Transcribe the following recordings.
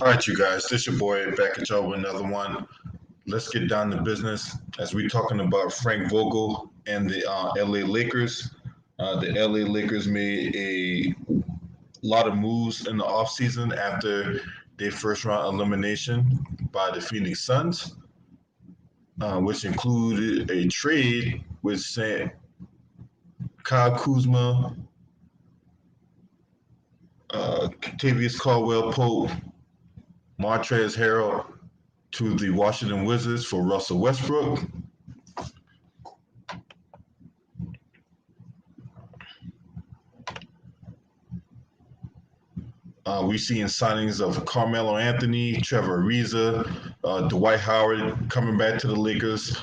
All right, you guys, this your boy back at y'all with another one. Let's get down to business as we're talking about Frank Vogel and the LA Lakers. The LA Lakers made a lot of moves in the offseason after their first round elimination by the Phoenix Suns, which included a trade which sent Kyle Kuzma, Tavius Caldwell Pope, Montrezl Harrell to the Washington Wizards for Russell Westbrook. We've seen signings of Carmelo Anthony, Trevor Ariza, Dwight Howard coming back to the Lakers.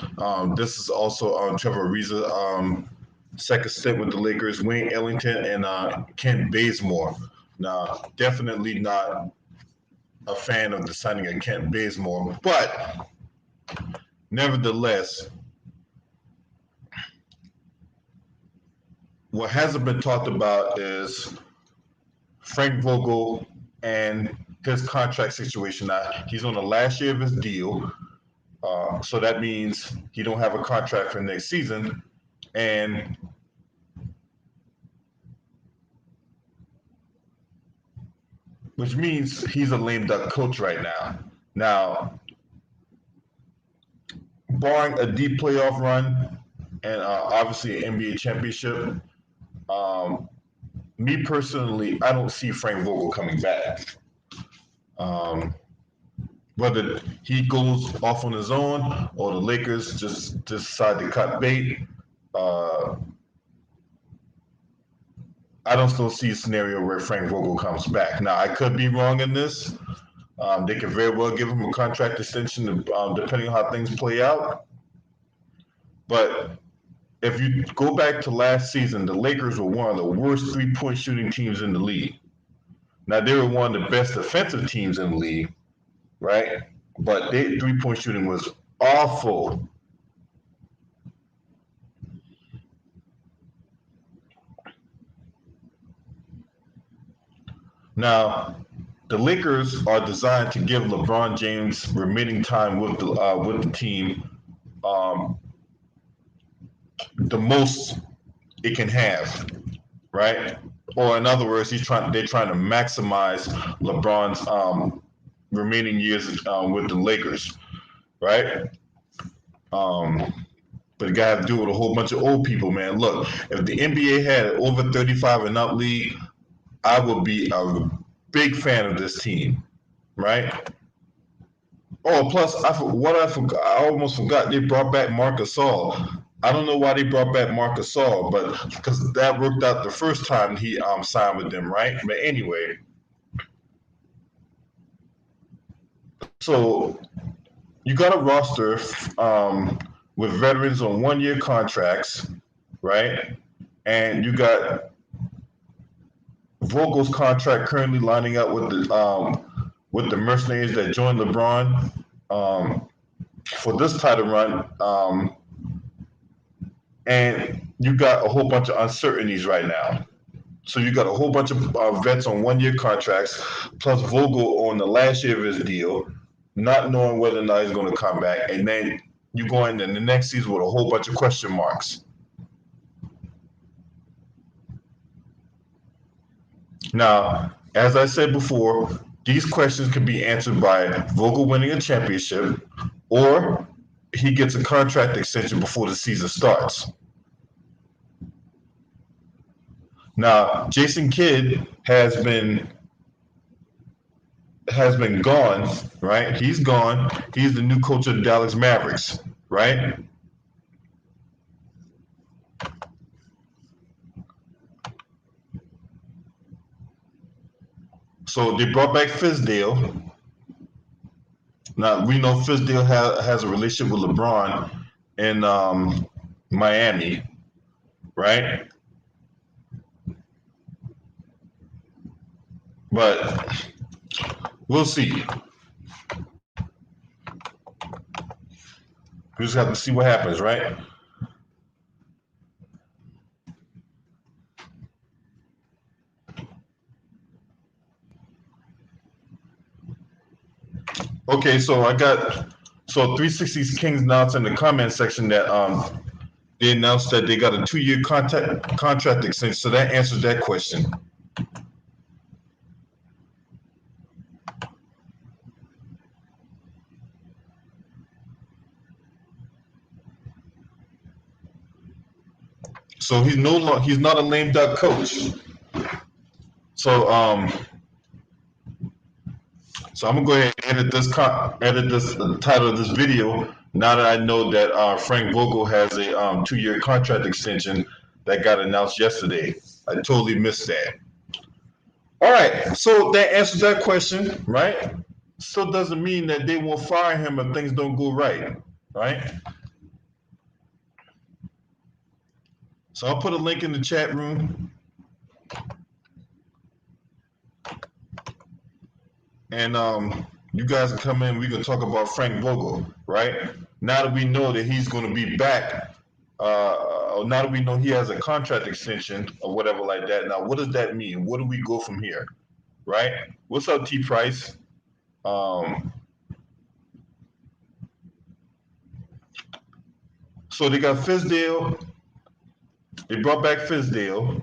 This is also Trevor Ariza second stint with the Lakers, Wayne Ellington, and Kent Bazemore. Now, definitely not a fan of the signing of Kent Bazemore, but nevertheless, what hasn't been talked about is Frank Vogel and his contract situation. Now, he's on the last year of his deal, so that means he don't have a contract for next season, and which means he's a lame duck coach right now. Now, barring a deep playoff run and obviously an NBA championship, me personally, I don't see Frank Vogel coming back. Whether he goes off on his own or the Lakers just decide to cut bait, I don't still see a scenario where Frank Vogel comes back. Now, I could be wrong in this. They could very well give him a contract extension depending on how things play out. But if you go back to last season, the Lakers were one of the worst three-point shooting teams in the league. Now, they were one of the best defensive teams in the league, right? But their three-point shooting was awful. Now, the Lakers are designed to give LeBron James remaining time with the team the most it can have, right? Or in other words, they're trying to maximize LeBron's remaining years with the Lakers, right? But you gotta do it with a whole bunch of old people, man. Look, if the NBA had an over 35 and up league, I would be a big fan of this team, right? Oh, plus I almost forgot they brought back Marc Gasol. I don't know why they brought back Marc Gasol, but because that worked out the first time he signed with them, right? But anyway, so you got a roster with veterans on one-year contracts, right? And you got Vogel's contract currently lining up with the mercenaries that joined LeBron for this title run. And you got a whole bunch of uncertainties right now. So you got a whole bunch of vets on one-year contracts, plus Vogel on the last year of his deal, not knowing whether or not he's going to come back. And then you go in the next season with a whole bunch of question marks. Now, as I said before, these questions can be answered by Vogel winning a championship, or he gets a contract extension before the season starts. Now, Jason Kidd has been gone, right? He's gone. He's the new coach of the Dallas Mavericks, right? So they brought back Fizdale. Now we know Fizdale has a relationship with LeBron in Miami, right? But we'll see. We just have to see what happens, right? Okay, so I got 360 Kings announced in the comment section that they announced that they got a 2-year contract extension. So that answers that question. So he's not a lame duck coach. So I'm gonna go ahead and edit this the title of this video. Now that I know that Frank Vogel has a 2-year contract extension that got announced yesterday, I totally missed that. All right, so that answers that question, right? Still doesn't mean that they won't fire him if things don't go right, right? So I'll put a link in the chat room. And you guys can come in. We can talk about Frank Vogel, right? Now that we know that he's going to be back, now that we know he has a contract extension or whatever like that. Now, what does that mean? Where do we go from here, right? What's up, T Price? So they got Fizdale. They brought back Fizdale.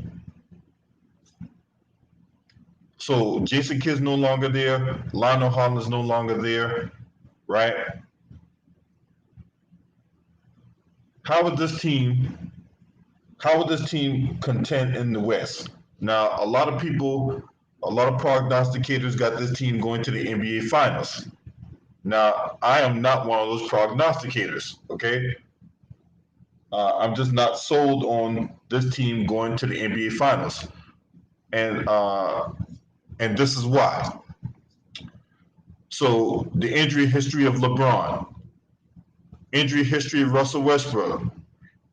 So Jason Kidd's no longer there. Lionel Holland's no longer there, right? How would this team contend in the West? Now, a lot of prognosticators got this team going to the NBA Finals. Now, I am not one of those prognosticators, okay? I'm just not sold on this team going to the NBA Finals. And this is why. So, the injury history of LeBron, injury history of Russell Westbrook,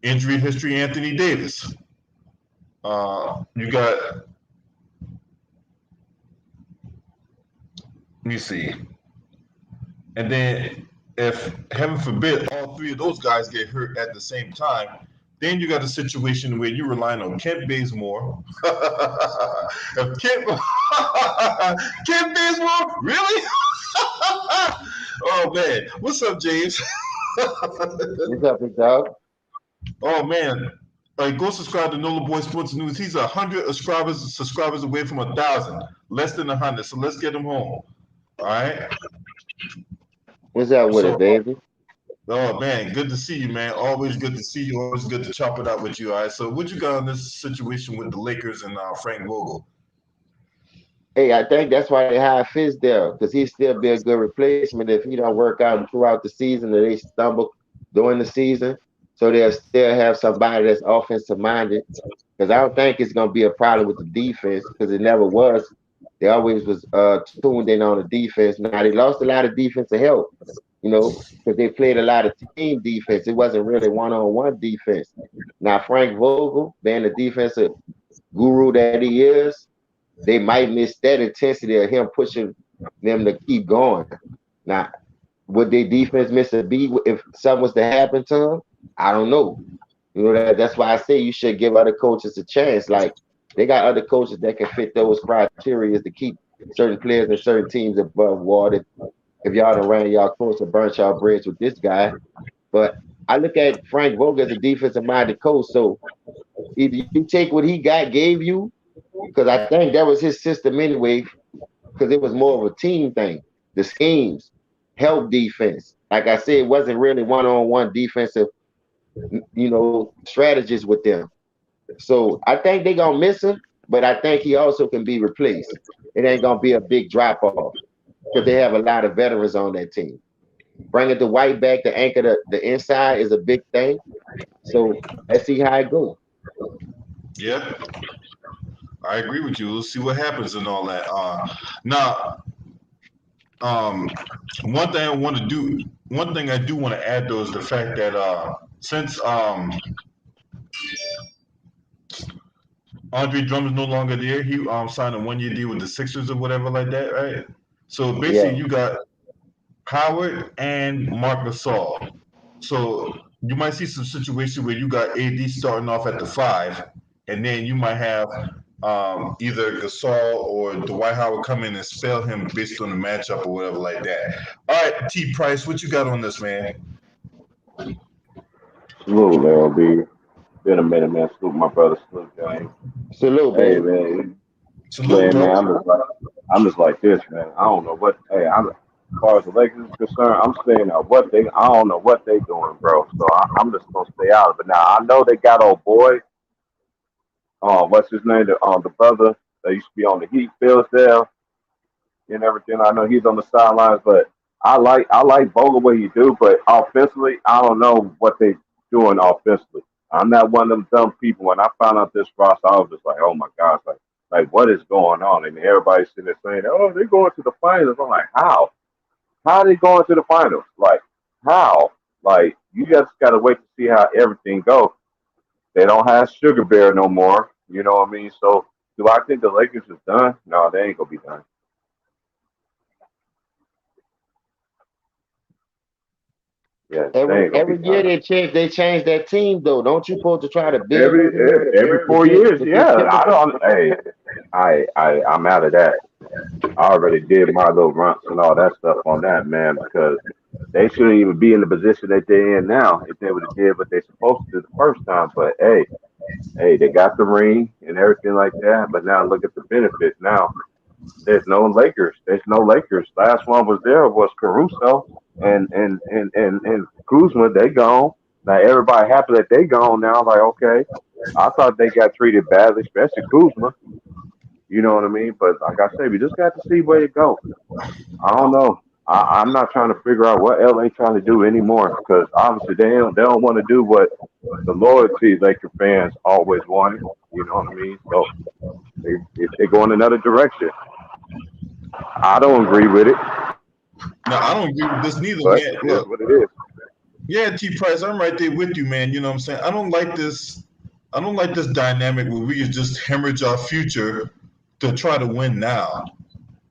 injury history Anthony Davis. You got, let me see. And then if, heaven forbid, all three of those guys get hurt at the same time, then you got a situation where you're relying on Kent Bazemore. If Kent Bazemore, really? Oh, man. What's up, James? What's up, big dog? Oh, man. Go subscribe to Nola Boy Sports News. He's 100 subscribers away from 1,000. Less than 100. So let's get him home. All right? What's up with it, baby? Oh man, good to see you, man. Always good to see you. Always good to chop it up with you. All right. So, what you got on this situation with the Lakers and Frank Vogel? Hey, I think that's why they hired Fizdale, because he'd still be a good replacement if he don't work out throughout the season or they stumble during the season. So they'll still have somebody that's offensive minded. Because I don't think it's gonna be a problem with the defense, because it never was. They always was tuned in on the defense. Now they lost a lot of defensive help, because they played a lot of team defense. It wasn't really one-on-one defense. Now Frank Vogel, being the defensive guru that he is, they might miss that intensity of him pushing them to keep going. Now, would their defense miss a beat if something was to happen to them? I don't know. That's why I say you should give other coaches a chance. Like, they got other coaches that can fit those criteria to keep certain players and certain teams above water. If y'all done ran y'all close to burnt y'all bridge with this guy. But I look at Frank Vogel as a defensive-minded coach. So if you take what he gave you, because I think that was his system anyway, because it was more of a team thing. The schemes, help defense. Like I said, it wasn't really one-on-one defensive, strategies with them. So I think they're going to miss him, but I think he also can be replaced. It ain't going to be a big drop-off because they have a lot of veterans on that team. Bringing the White back to anchor the inside is a big thing. So let's see how it goes. Yeah, I agree with you. We'll see what happens and all that. Now, one thing I do want to add though is the fact that since Andre Drummond's no longer there, he signed a 1-year deal with the Sixers or whatever like that, right? So basically, you got Howard and Marc Gasol. So you might see some situation where you got AD starting off at the 5, and then you might have either Gasol or Dwight Howard come in and spell him based on the matchup or whatever like that. All right, T Price, what you got on this, man? Salute, LB. Been a minute, man. Salute my brother, Salute Gang. Salute, Hey, baby. man. Salute, Man, bro. I'm just like this, man. I don't know what. Hey, as far as the Lakers is concerned, I'm staying out. I don't know what they doing, bro. So I'm just gonna stay out of it. Now I know they got old boy. What's his name? The brother that used to be on the Heat, Fieldsdale, and everything. I know he's on the sidelines, but I like Vogel what he do, but offensively, I don't know what they doing offensively. I'm not one of them dumb people. When I found out this roster, I was just like, oh my gosh, like what is going on? And everybody's sitting there saying, oh, they're going to the finals. I'm like, how? How are they going to the finals? Like, how? Like, you just got to wait to see how everything goes. They don't have Sugar Bear no more. You know what I mean? So, do I think the Lakers is done? No, they ain't gonna be done. Yeah, they Every ain't gonna be every year done. they change that team though. Don't you supposed to try to build Every that team every to 4 years, to get yeah. I chemistry? don't. Hey, I'm out of that. I already did my little runts and all that stuff on that, man, because they shouldn't even be in the position that they're in now if they would have did what they supposed to do the first time. But hey, they got the ring and everything like that. But now look at the benefits. Now there's no Lakers. There's no Lakers. Last one was there was Caruso and Kuzma. They gone. Now everybody happy that they gone now. Like okay, I thought they got treated badly, especially Kuzma. You know what I mean? But like I said, we just got to see where it goes. I don't know. I'm not trying to figure out what LA trying to do anymore because obviously they don't want to do what the loyalty Laker fans always wanted. You know what I mean? So if they go in another direction, I don't agree with it, No, I don't agree with this neither, but man. it is Look, what it is. yeah, T Price, I'm right there with you, man. You know what I'm saying? I don't like this. I don't like this dynamic where we can just hemorrhage our future to try to win now.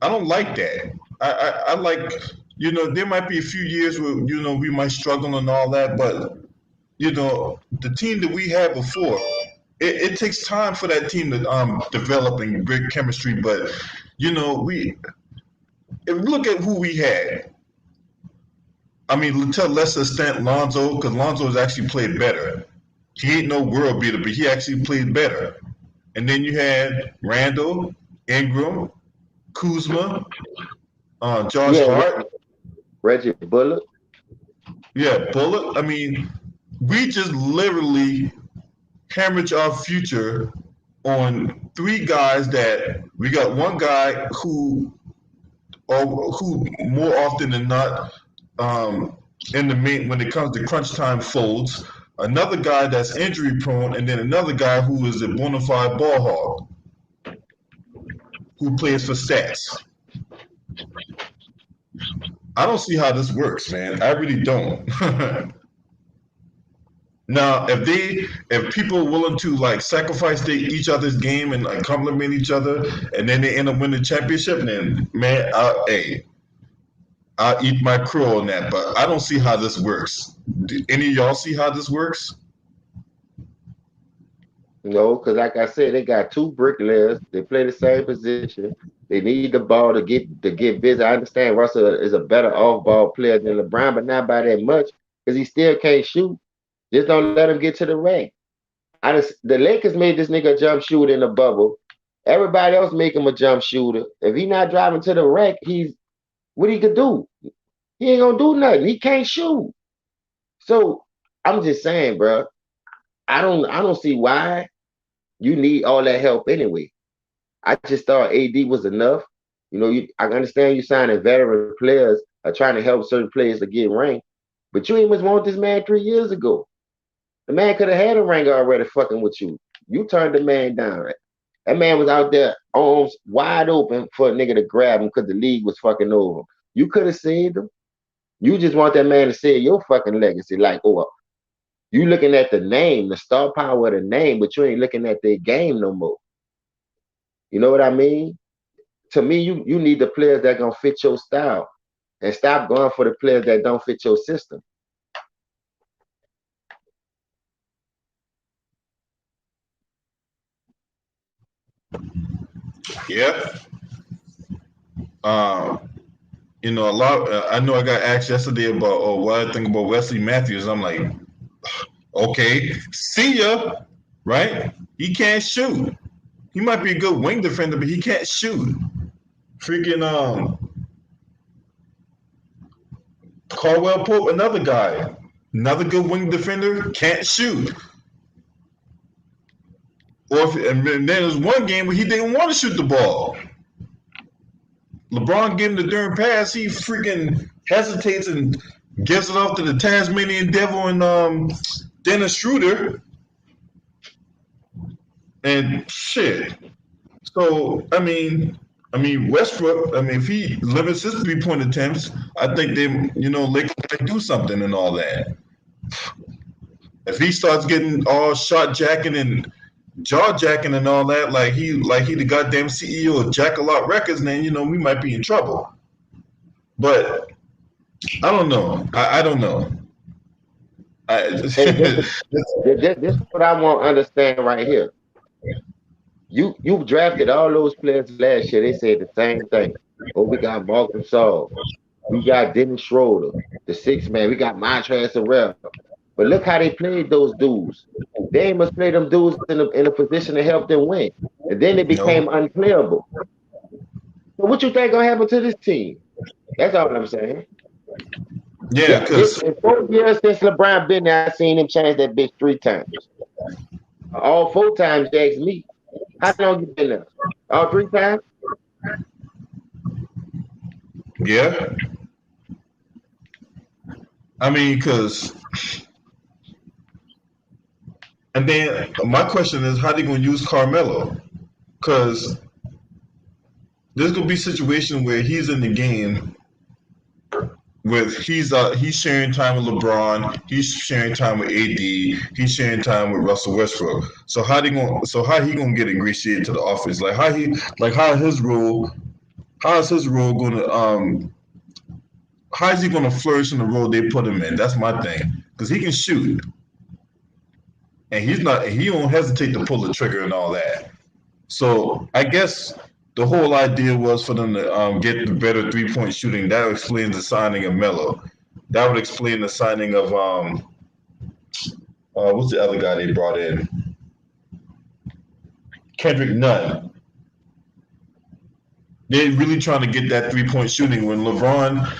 I don't like that. I like, there might be a few years where, we might struggle and all that, but, the team that we had before, it takes time for that team to develop and build chemistry. But, we if we look at who we had. I mean, to a lesser extent, Lonzo, because Lonzo has actually played better. He ain't no world beater, but he actually played better. And then you had Randall, Ingram, Kuzma, Josh Yeah, Hart. Reggie Bullock. Yeah, Bullock. I mean, we just literally hemorrhage our future on three guys that we got one guy who more often than not, in the main when it comes to crunch time folds. Another guy that's injury prone, and then another guy who is a bona fide ball hog who plays for stats. I don't see how this works, man. I really don't. Now, if people are willing to like sacrifice each other's game and like compliment each other, and then they end up winning the championship, then man, I'll eat my crow on that. But I don't see how this works. Do any of y'all see how this works? No, because like I said, they got two bricklayers. They play the same position. They need the ball to get busy. I understand Russell is a better off ball player than LeBron, but not by that much because he still can't shoot. Just don't let him get to the rack. The Lakers made this nigga a jump shooter in the bubble. Everybody else make him a jump shooter. If he not driving to the rack, he's what he could do. He ain't gonna do nothing. He can't shoot. So I'm just saying, bro. I don't see why you need all that help anyway. I just thought AD was enough. I understand you signing veteran players are trying to help certain players to get ranked, but you even want this man 3 years ago. The man could have had a ring already fucking with you. You turned the man down. Right? That man was out there arms wide open for a nigga to grab him because the league was fucking over. You could have saved him. You just want that man to save your fucking legacy. Like, oh, you looking at the name, the star power of the name, but you ain't looking at their game no more. You know what I mean? To me, you need the players that gonna fit your style and stop going for the players that don't fit your system. Yeah. You know, a lot. I know I got asked yesterday about what I think about Wesley Matthews. I'm like, okay, see ya, right? He can't shoot. He might be a good wing defender, but he can't shoot. Freaking Caldwell Pope, another guy, another good wing defender, can't shoot. And then there's one game where he didn't want to shoot the ball. LeBron gave him the darn pass. He freaking hesitates and gives it off to the Tasmanian Devil and Dennis Schroeder. And shit. So Westbrook. I mean, if he limits his 3-point attempts, I think Lakers can do something and all that. If he starts getting all shot jacking and jaw jacking and all that, like he the goddamn CEO of Jack-A-Lot Records, then we might be in trouble. But I don't know. I don't know. Hey, this is what I want to understand right here. You drafted all those players last year. They said the same thing. Oh, we got Mark Gasol. We got Dennis Schroeder, the 6-man. We got Montrezl Harrell. But look how they played those dudes. They must play them dudes in a position to help them win. And then they became unplayable. So what you think gonna happen to this team? That's all I'm saying. Yeah, because in 4 years since LeBron been there, I seen him change that bitch 3 times. All 4 times, you asked me. How long you been there? All 3 times? Yeah. I mean, because, and then my question is, how they gonna use Carmelo? Because there's gonna be a situation where he's in the game with he's sharing time with LeBron, he's sharing time with AD, he's sharing time with Russell Westbrook. So how he gonna get ingratiated to the offense? How is his role gonna how is he gonna flourish in the role they put him in? That's my thing. Because he can shoot. And he don't hesitate to pull the trigger and all that. So I guess the whole idea was for them to get the better 3-point shooting. That explains the signing of Melo. That would explain the signing of what's the other guy they brought in? Kendrick Nunn. They're really trying to get that 3-point shooting when LeBron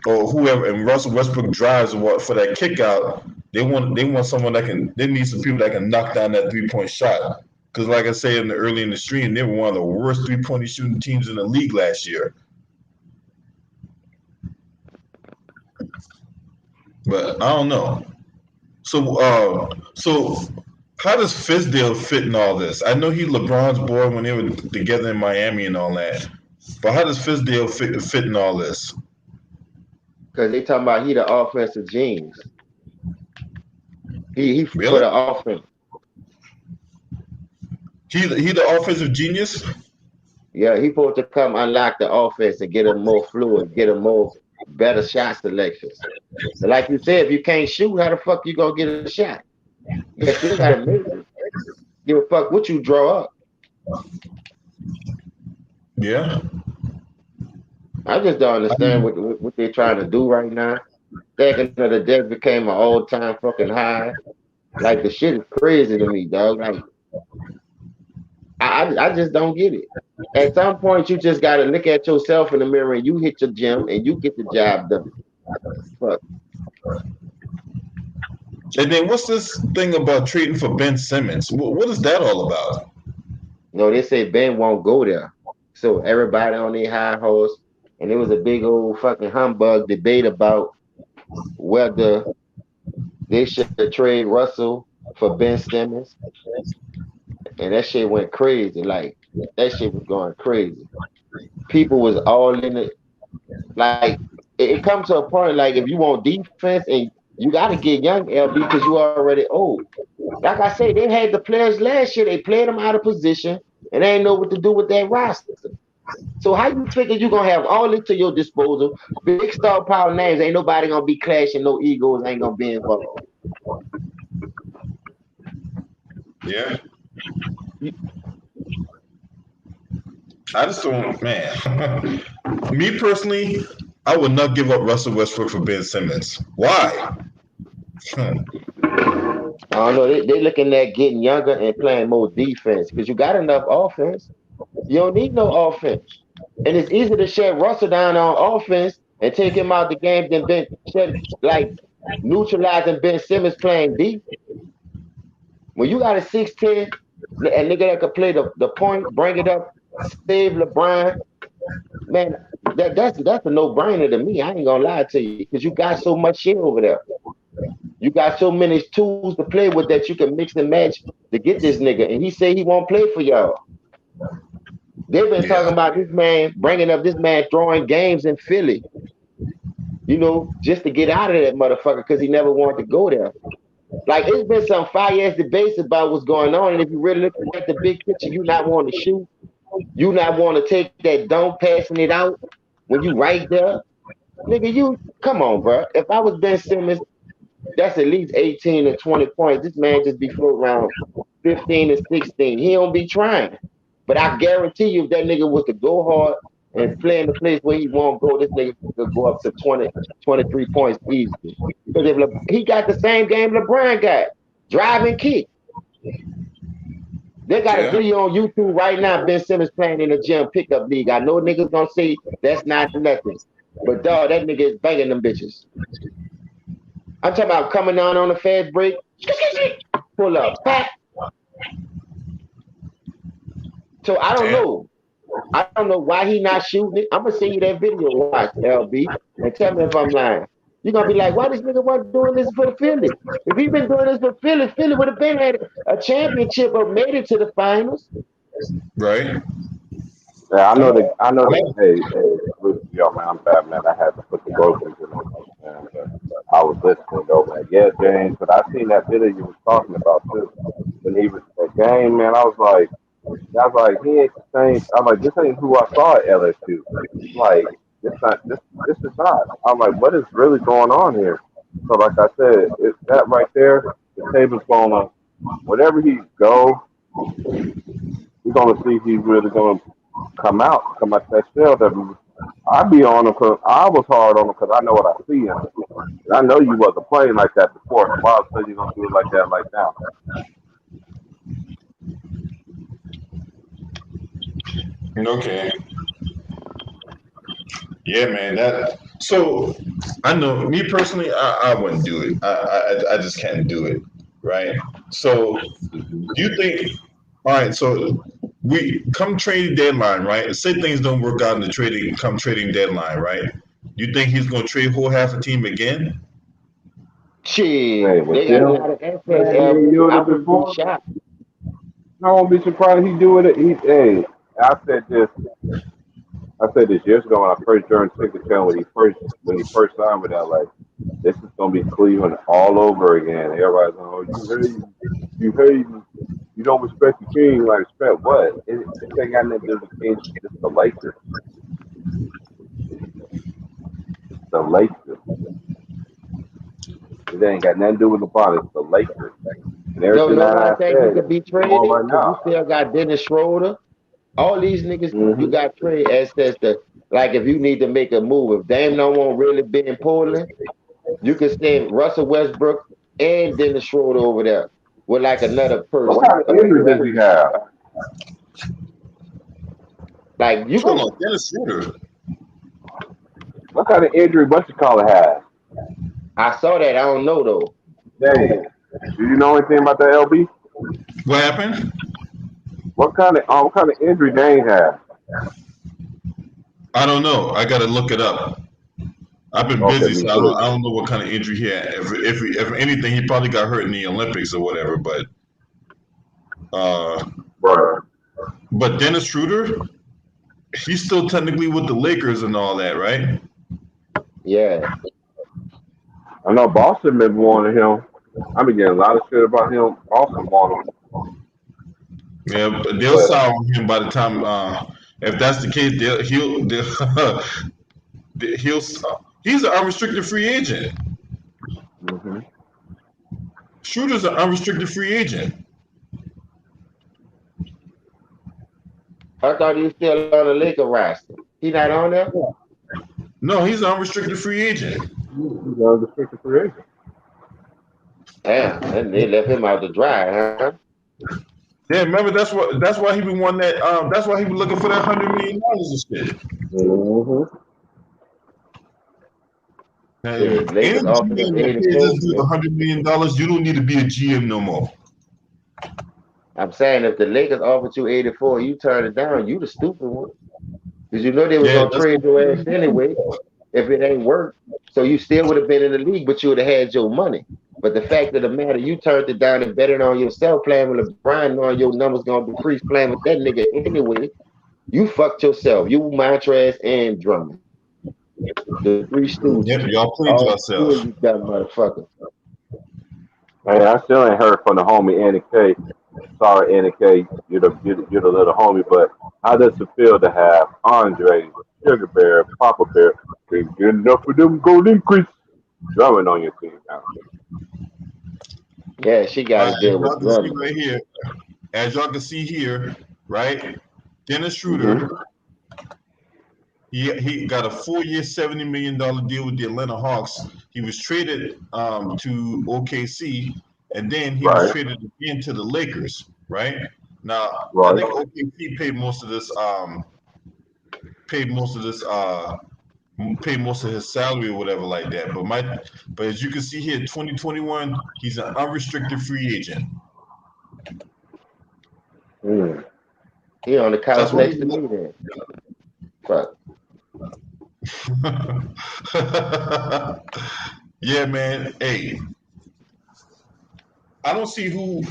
or whoever and Russell Westbrook drives for that kick out. They want someone they need some people that can knock down that 3-point shot. Because like I said early in the stream, they were one of the worst 3-point shooting teams in the league last year. But I don't know. So how does Fizdale fit in all this? I know he's LeBron's boy when they were together in Miami and all that. But how does Fizdale fit in all this? Because they talking about he the offensive genius. He really? for the offense. He the offensive genius? Yeah, he supposed to come unlock the offense and get him more fluid, get him more better shot selections. But like you said, if you can't shoot, how the fuck you gonna get a shot? You still gotta make it. Give a fuck what you draw up. Yeah. I just don't understand what they're trying to do right now. Second of the deck became an all-time fucking high. Like the shit is crazy to me, dog. Like I just don't get it. At some point, you just gotta look at yourself in the mirror and you hit your gym and you get the job done. Fuck. And then what's this thing about trading for Ben Simmons? What is that all about? No, they say Ben won't go there. So everybody on their high horse, and it was a big old fucking humbug debate about whether they should trade Russell for Ben Simmons. And that shit went crazy. Like that shit was going crazy. People was all in it. Like it comes to a point like if you want defense and you got to get young LB because you already old. Like I say, they had the players last year. They played them out of position and they ain't know what to do with that roster. So how you figure you gonna have all this to your disposal? Big star power names, ain't nobody gonna be clashing, no egos ain't gonna be involved. Yeah. I just don't, man. Me personally, I would not give up Russell Westbrook for Ben Simmons. Why? I don't know. They looking at getting younger and playing more defense because you got enough offense. You don't need no offense. And it's easy to shut Russell down on offense and take him out the game than Ben shut like neutralizing Ben Simmons playing deep. When you got a 6'10 a nigga that can play the point, bring it up, save LeBron, man, that's a no-brainer to me. I ain't gonna lie to you, because you got so much shit over there. You got so many tools to play with that you can mix and match to get this nigga. And he say he won't play for y'all. They've been Yeah. talking about this man, bringing up this man throwing games in Philly, just to get out of that motherfucker because he never wanted to go there. Like, it's been some fire-ass debates about what's going on. And if you really look at the big picture, you not want to shoot. You not want to take that dunk, passing it out when you right there. Nigga, you, come on, bro. If I was Ben Simmons, that's at least 18 to 20 points. This man just be floating around 15 to 16. He don't be trying. But I guarantee you, if that nigga was to go hard and play in the place where he won't go, this nigga could go up to 20, 23 points easily. Because if he got the same game LeBron got, drive and kick. They got a video on YouTube right now, Ben Simmons playing in the gym pickup league. I know niggas gonna say that's not nothing. But dog, that nigga is banging them bitches. I'm talking about coming down on the fast break. Pull up. Pat. So I don't know. I don't know why he not shooting it. I'm gonna send you that video. Watch, LB, and tell me if I'm lying. You're gonna be like, why this nigga wasn't doing this for the Philly? If he been doing this for Philly, Philly would have been at a championship or made it to the finals. Right. Yeah, I know that. I know that. Hey, yo, man, I'm bad, man. I had to put the groceries in, man. But I was listening though, man. Yeah, James. But I seen that video you was talking about too. When he was that game, man, I was like, he ain't the same. I'm like, this ain't who I saw at LSU. Like, this is not. I'm like, what is really going on here? So, like I said, that right there, the table's gonna, whatever he go, we're gonna see if he's really gonna come out that shell. I be on him because I was hard on him because I know what I see in him. And I know you wasn't playing like that before, so why else are you gonna do it like now? Okay. Yeah, man. So I know me personally, I wouldn't do it. I just can't do it. Right. So do you think? All right. So we come trading deadline, right? Say things don't work out in the trading deadline, right? You think he's gonna trade whole half a team again? Shit, Hey, with they got a him, lot of assets, man, he ain't LB. doing I it wouldn't be before. shocked. I won't be surprised he do it. I said this. I said this years ago when I first joined Ticket when he first signed with LA. This is gonna be Cleveland all over again. Everybody's like, oh, you don't respect the king. Like, respect what? This ain't got nothing to do with the king. It's the Lakers. It's the Lakers. It ain't got nothing to do with LeBron. It's the Lakers. And No, everything no that one I think he said could be is going traded right because you now. still got Dennis Schroeder. All these niggas you Mm-hmm. got trade assets that, like, if you need to make a move, if Dame don't want really be in Portland, you can send Russell Westbrook and Dennis Schroeder over there with like another What person. kind of injury does he have? Like you Hold can, on, Dennis Schroeder. What kind of injury Buster has? I saw that. I don't know though. Dang. Do you know anything about that, LB? What happened? What kind of injury Dane has? I don't know. I gotta look it up. I've been Okay, busy, me so too. I don't know what kind of injury he had. If anything, he probably got hurt in the Olympics or whatever. Uh, Right. but Dennis Schroeder, he's still technically with the Lakers and all that, right? Yeah. I know Boston been wanting him. I've been getting a lot of shit about him. Boston want him, Yeah, but they'll but sell him by the time. If that's the case, he'll he's an unrestricted free agent. hmm Schroeder's an unrestricted free agent. I thought he was still on the Laker roster. He not on there? No, he's an unrestricted free agent. He's a restricted free agent. Damn, and they left him out to dry, huh? Yeah, remember that's why he been wanting that. That's why he was looking for that $100 million and shit. Mm-hmm. Now, Yeah, any Lakers offered him GM that pays this 84. dude $100 million, you don't need to be a GM no more. I'm saying if the Lakers offered you 84, you turn it down, you the stupid one. Because you know they was Yeah, gonna that's trade your ass anyway if it ain't work. So you still would have been in the league, but you would have had your money. But the fact of the matter, you turned it down and betting on yourself, playing with LeBron, knowing your numbers gonna decrease, playing with that nigga anyway. You fucked yourself. You Montrez and Drummond. The three yep. stooges. Y'all played All three of yourselves. you dumb motherfuckers. Hey, I still ain't heard from the homie Annie K. Sorry, Annie K. You're the little homie, but how does it feel to have Andre, Sugar Bear, Papa Bear, can't get enough of them golden creeps drumming on your team now? Yeah, she got All to right, as deal y'all with can see Drummond. right here, as y'all can see here, right? Dennis Schroeder, Mm-hmm. he got a 4-year, $70 million deal with the Atlanta Hawks. He was traded to OKC, and then he was Right, traded again to the Lakers, right? Now, I right. think OKC paid most of this, paid most of this, paid most of his salary or whatever like that. But as you can see here, 2021, he's an unrestricted free agent. Mm. He on the That's couch what next he to me then. Fuck. Yeah, man. Hey, I don't see who's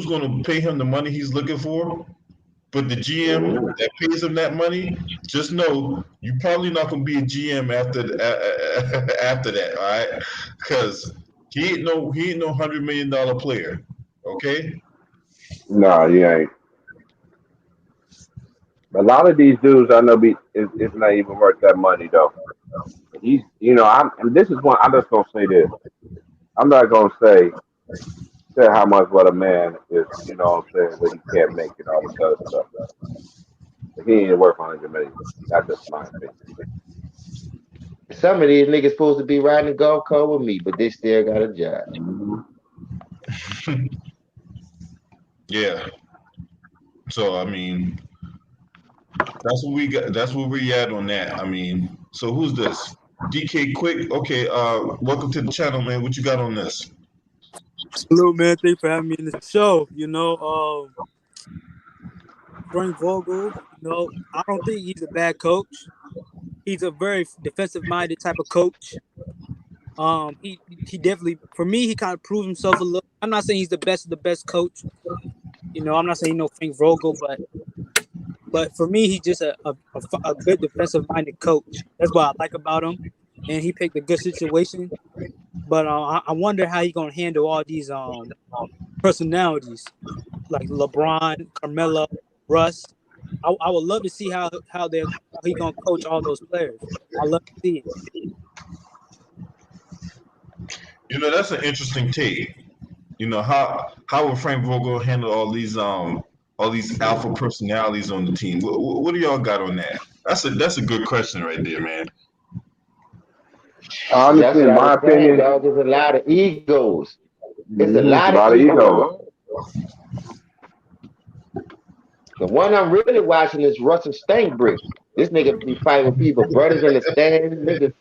gonna pay him the money he's looking for. But the GM Mm. that pays him that money, just know you probably not gonna be a GM after that, all right? Because he ain't no $100 million player. Okay. Nah, you ain't. A lot of these dudes I know it's not even worth that money though. He's, and this is one. I'm just gonna say this. I'm not gonna say how much what a man is. You know what I'm saying? What he can't make and all this other stuff. But he ain't worth 100 million. That's just my opinion. Some of these niggas supposed to be riding the golf cart with me, but they still got a job. Mm-hmm. Yeah. So I mean, that's what we got. That's where we at on that. I mean, so who's this? DK Quick. Okay. Welcome to the channel, man. What you got on this? Hello, man. Thanks for having me in the show. Frank Vogel, I don't think he's a bad coach. He's a very defensive-minded type of coach. He definitely, for me, he kind of proved himself a little. I'm not saying he's the best of the best coach. I'm not saying Frank Vogel, but for me, he's just a good defensive-minded coach. That's what I like about him, and he picked a good situation. But I wonder how he's gonna handle all these personalities like LeBron, Carmelo, Russ. I would love to see how he gonna coach all those players. I love to see it. That's an interesting take. How will Frank Vogel handle all these alpha personalities on the team? What do y'all got on that? That's a good question right there, man. That's Honestly, what in I my was saying, opinion, dog. There's a lot of egos. It's a it's a lot of lot of egos. egos. The one I'm really watching is Russell Stanbrick. This nigga be fighting with people, brothers in the stands. Nigga,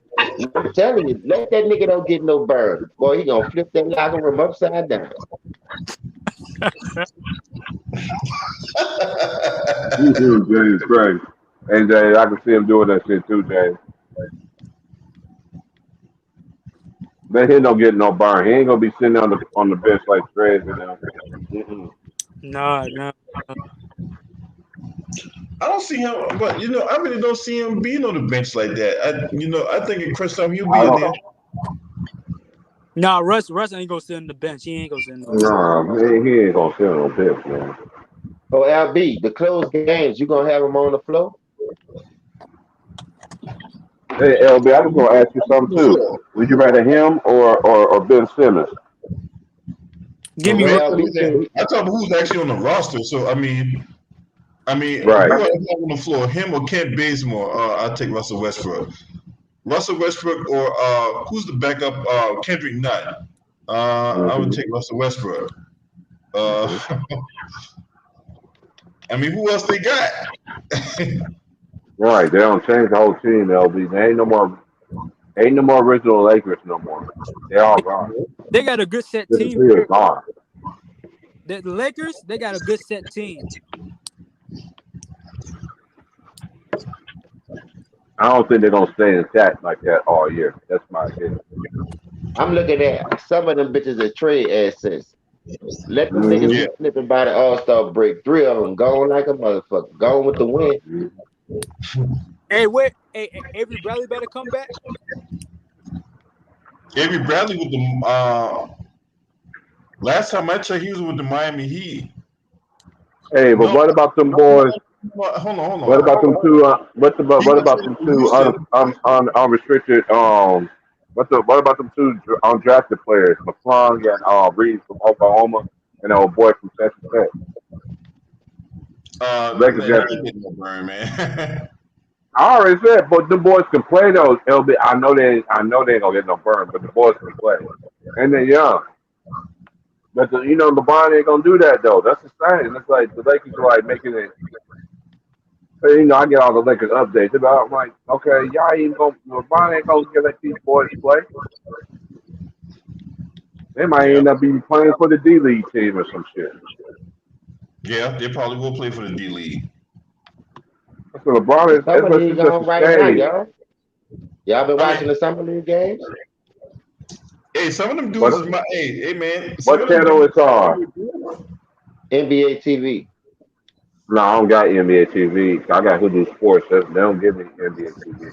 I'm telling you, let that nigga don't get no burn. Boy, he gonna flip that locker room upside down. James Craig. And James, I can see him doing that shit too, James. But he don't get no burn. He ain't gonna be sitting on the bench like Trez and them. Mm-mm. Nah. I don't see him, but I really don't see him being on the bench like that. I think in Chris time he'll I be in don't. there. Nah, Russ ain't gonna sit on the bench. He ain't gonna sit on the bench. Nah, man, he ain't gonna sit on no bench, man. Oh, LB, the closed games, you gonna have him on the floor? Hey, LB, I was gonna ask you something too. Would you rather him or Ben Simmons? Give No, me Cause we Russ. ain't talking LB about said, that. I talk about who's actually on the roster. So I mean, I mean, Right. who else on the floor? Him or Kent Bazemore? I'll take Russell Westbrook. Russell Westbrook or who's the backup? Kendrick Nunn. I would take Russell Westbrook. I mean, who else they got? Right. They don't change the whole team, LB. There ain't no more original Lakers no more. They all gone. They got a good set This team. is gone. The Lakers, they got a good set team. I don't think they're gonna stay intact like that all year. That's my opinion. I'm looking at some of them bitches as trade assets. Let them niggas Yeah. be slipping by the All-Star break. 3 of them going like a motherfucker. Going with the win. Hey, wait, hey, Avery Bradley better come back. Avery Bradley with the last time I checked, he was with the Miami Heat. Hey, but what about them boys? Hold on. What about them two? What about them two unrestricted? What about them two undrafted players, McClung and Reed from Oklahoma, and old boy from Texas Tech? Man, they ain't getting no burn, man. I already said, but the boys can play those. LB, I know they ain't gonna get no burn, but the boys can play, and they're young. But LeBron ain't gonna do that though. That's the thing. It's like the Lakers are like making it. I get all the Lakers updates about. I'm like, okay, y'all ain't gonna. LeBron ain't gonna let these boys play. They might end up being playing for the D League team or some shit. Yeah, they probably will play for the D League. So LeBron is Summer League on right now, y'all. Y'all been watching the Summer League games? Hey, some of them dudes is my hey man. What channel is on? NBA TV. No, I don't got NBA TV. I got Hoodoo Sports. They don't give me NBA TV.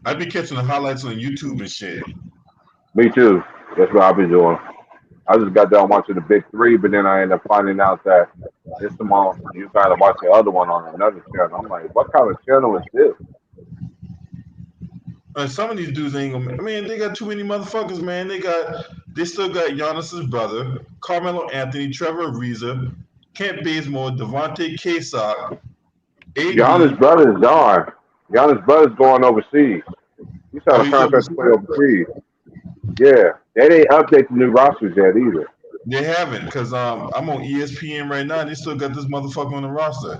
I'd be catching the highlights on YouTube and shit. Me too. That's what I've been doing. I just got done watching the Big Three, but then I ended up finding out that it's you gotta watch the other one on another channel. I'm like, what kind of channel is this? And some of these dudes ain't gonna. I mean, they got too many motherfuckers, man. They still got Giannis's brother, Carmelo Anthony, Trevor Ariza, Kent Bazemore, Devontae Kasich, AD. Giannis' brother is gone. Giannis' brother's going overseas. He's signed a contract to play overseas. Yeah, they didn't update the new rosters yet either. They haven't, because I'm on ESPN right now, and they still got this motherfucker on the roster.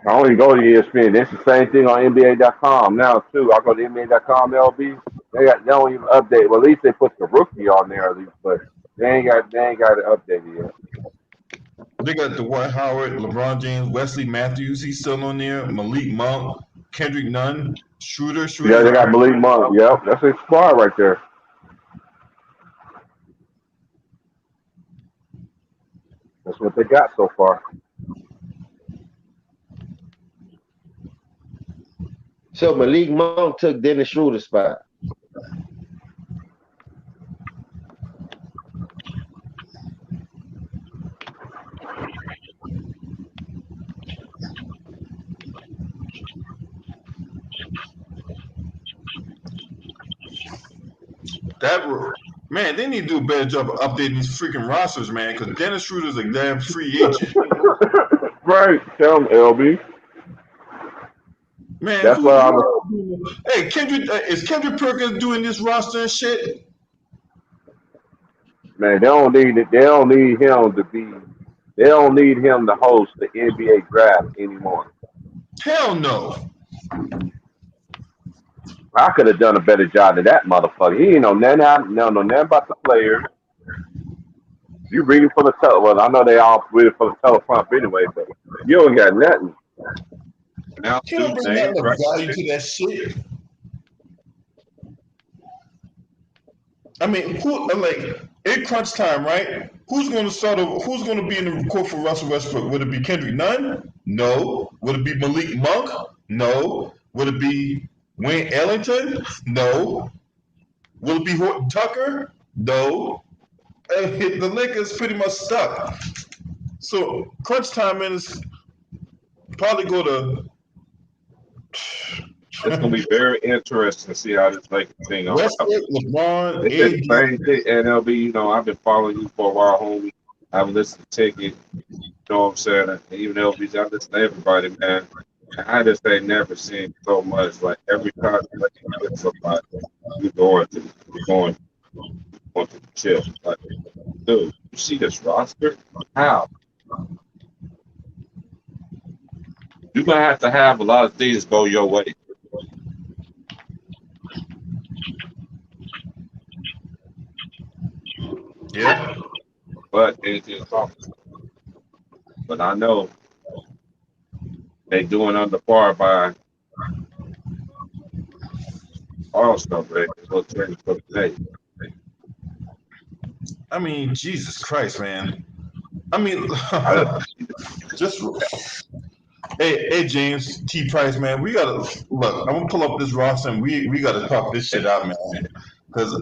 I only go to ESPN. It's the same thing on NBA.com now too. I go to NBA.com LB. They don't even update. Well, at least they put the rookie on there at least, but they ain't got it updated yet. They got Dwight Howard, LeBron James, Wesley Matthews. He's still on there. Malik Monk, Kendrick Nunn, Schroeder. Yeah, they got Malik Monk. Yep, that's a squad right there. That's what they got so far. So Malik Monk took Dennis Schroeder's spot. Man, they need to do a better job of updating these freaking rosters, man, because Dennis Schroeder's a damn free agent. Right, tell him, LB. Man, that's what I was. Hey, is Kendrick Perkins doing this roster and shit? Man, they don't need it. They don't need him to be. They don't need him to host the NBA draft anymore. Hell no. I could have done a better job than that motherfucker. He ain't know nothing about the players. You reading for the well, I know they all reading for the teleprompt anyway, but you don't got nothing. Now, you don't bring nothing of value to that shit. I mean, in crunch time, right? Who's going to be in the court for Russell Westbrook? Would it be Kendrick Nunn? No. Would it be Malik Monk? No. Would it be Wayne Ellington? No. Will it be Horton Tucker? No. The Lakers pretty much stuck. So crunch time is probably go to. It's gonna be very interesting to see how this Lakers thing Westbrook, LeBron, AD. Same thing, NLB. I've been following you for a while, homie. I've listened to Ticket, you know what I'm saying? And even LBG, I listen to everybody, man. And I just ain't never seen so much. Like every contract you get somebody, you going to the chip. Like, dude, you see this roster? How? You're gonna have to have a lot of things go your way. Yeah. But anything is possible. But I know they doing under par by all stuff, right? So training for today. I mean, Jesus Christ, man. I mean, I, just hey, James T. Price, man. We gotta look. I'm gonna pull up this roster and we gotta talk this shit out, man. Because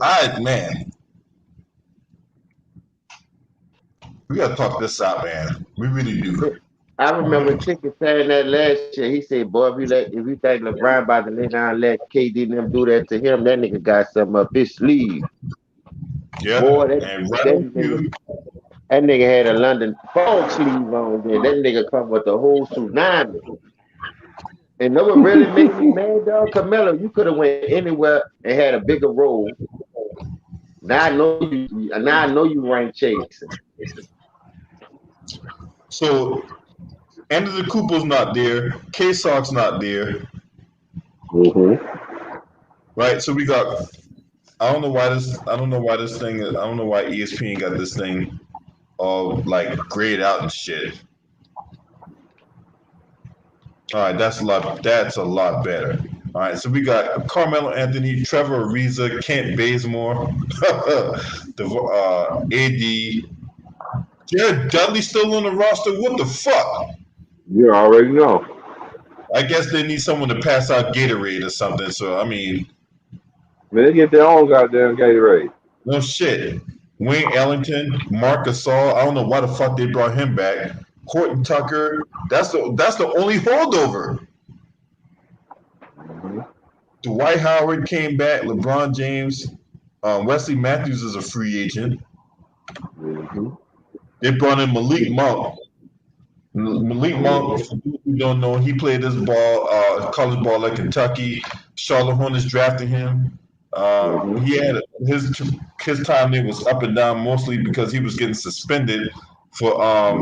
we gotta talk this out, man. We really do. I remember Chicken saying that last year. He said, "Boy, if you think LeBron about to lay down and let KD and them do that to him, that nigga got something up his sleeve." Yeah. Boy, And right on cue. that nigga had a London fog sleeve on there. That nigga come with the whole tsunami. And know what really made me mad, dog? Carmelo, you could have went anywhere and had a bigger role. Now I know you rank chasing. So Anderson Cooper's not there. K-Sock's not there. Right? So we got I don't know why ESPN got this thing all like grayed out and shit. All right, that's a lot better. All right, so we got Carmelo Anthony, Trevor Ariza, Kent Bazemore, AD, Jared Dudley still on the roster. What the fuck? You already know. I guess they need someone to pass out Gatorade or something. So I mean, Man, they get their own goddamn Gatorade. no shit. Wayne Ellington, Marc Gasol. I don't know why the fuck they brought him back. Horton Tucker. That's the only holdover. Dwight Howard came back. LeBron James. Wesley Matthews is a free agent. They brought in Malik Monk. Malik Monk, for those who don't know, he played this college ball at Kentucky. Charlotte Hornets drafted him. He had his time there was up and down mostly because he was getting suspended for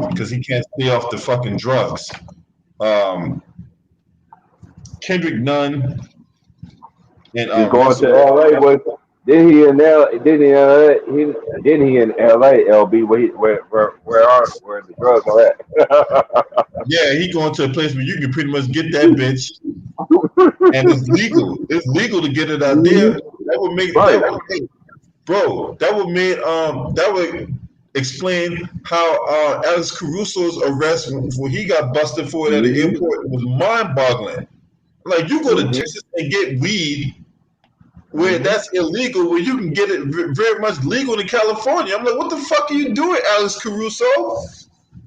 because he can't stay off the fucking drugs. Kendrick Nunn and He's going Russell to LA with. Did he in LA, LB, where the drugs are at? Yeah, he going to a place where you can pretty much get that bitch, and it's legal. It's legal to get it out there. That would make that would explain how Alex Caruso's arrest when he got busted for it at the airport was mind-boggling. Like you go to Texas and get weed where that's illegal, where you can get it very much legal in California. I'm like, what the fuck are you doing, Alex Caruso?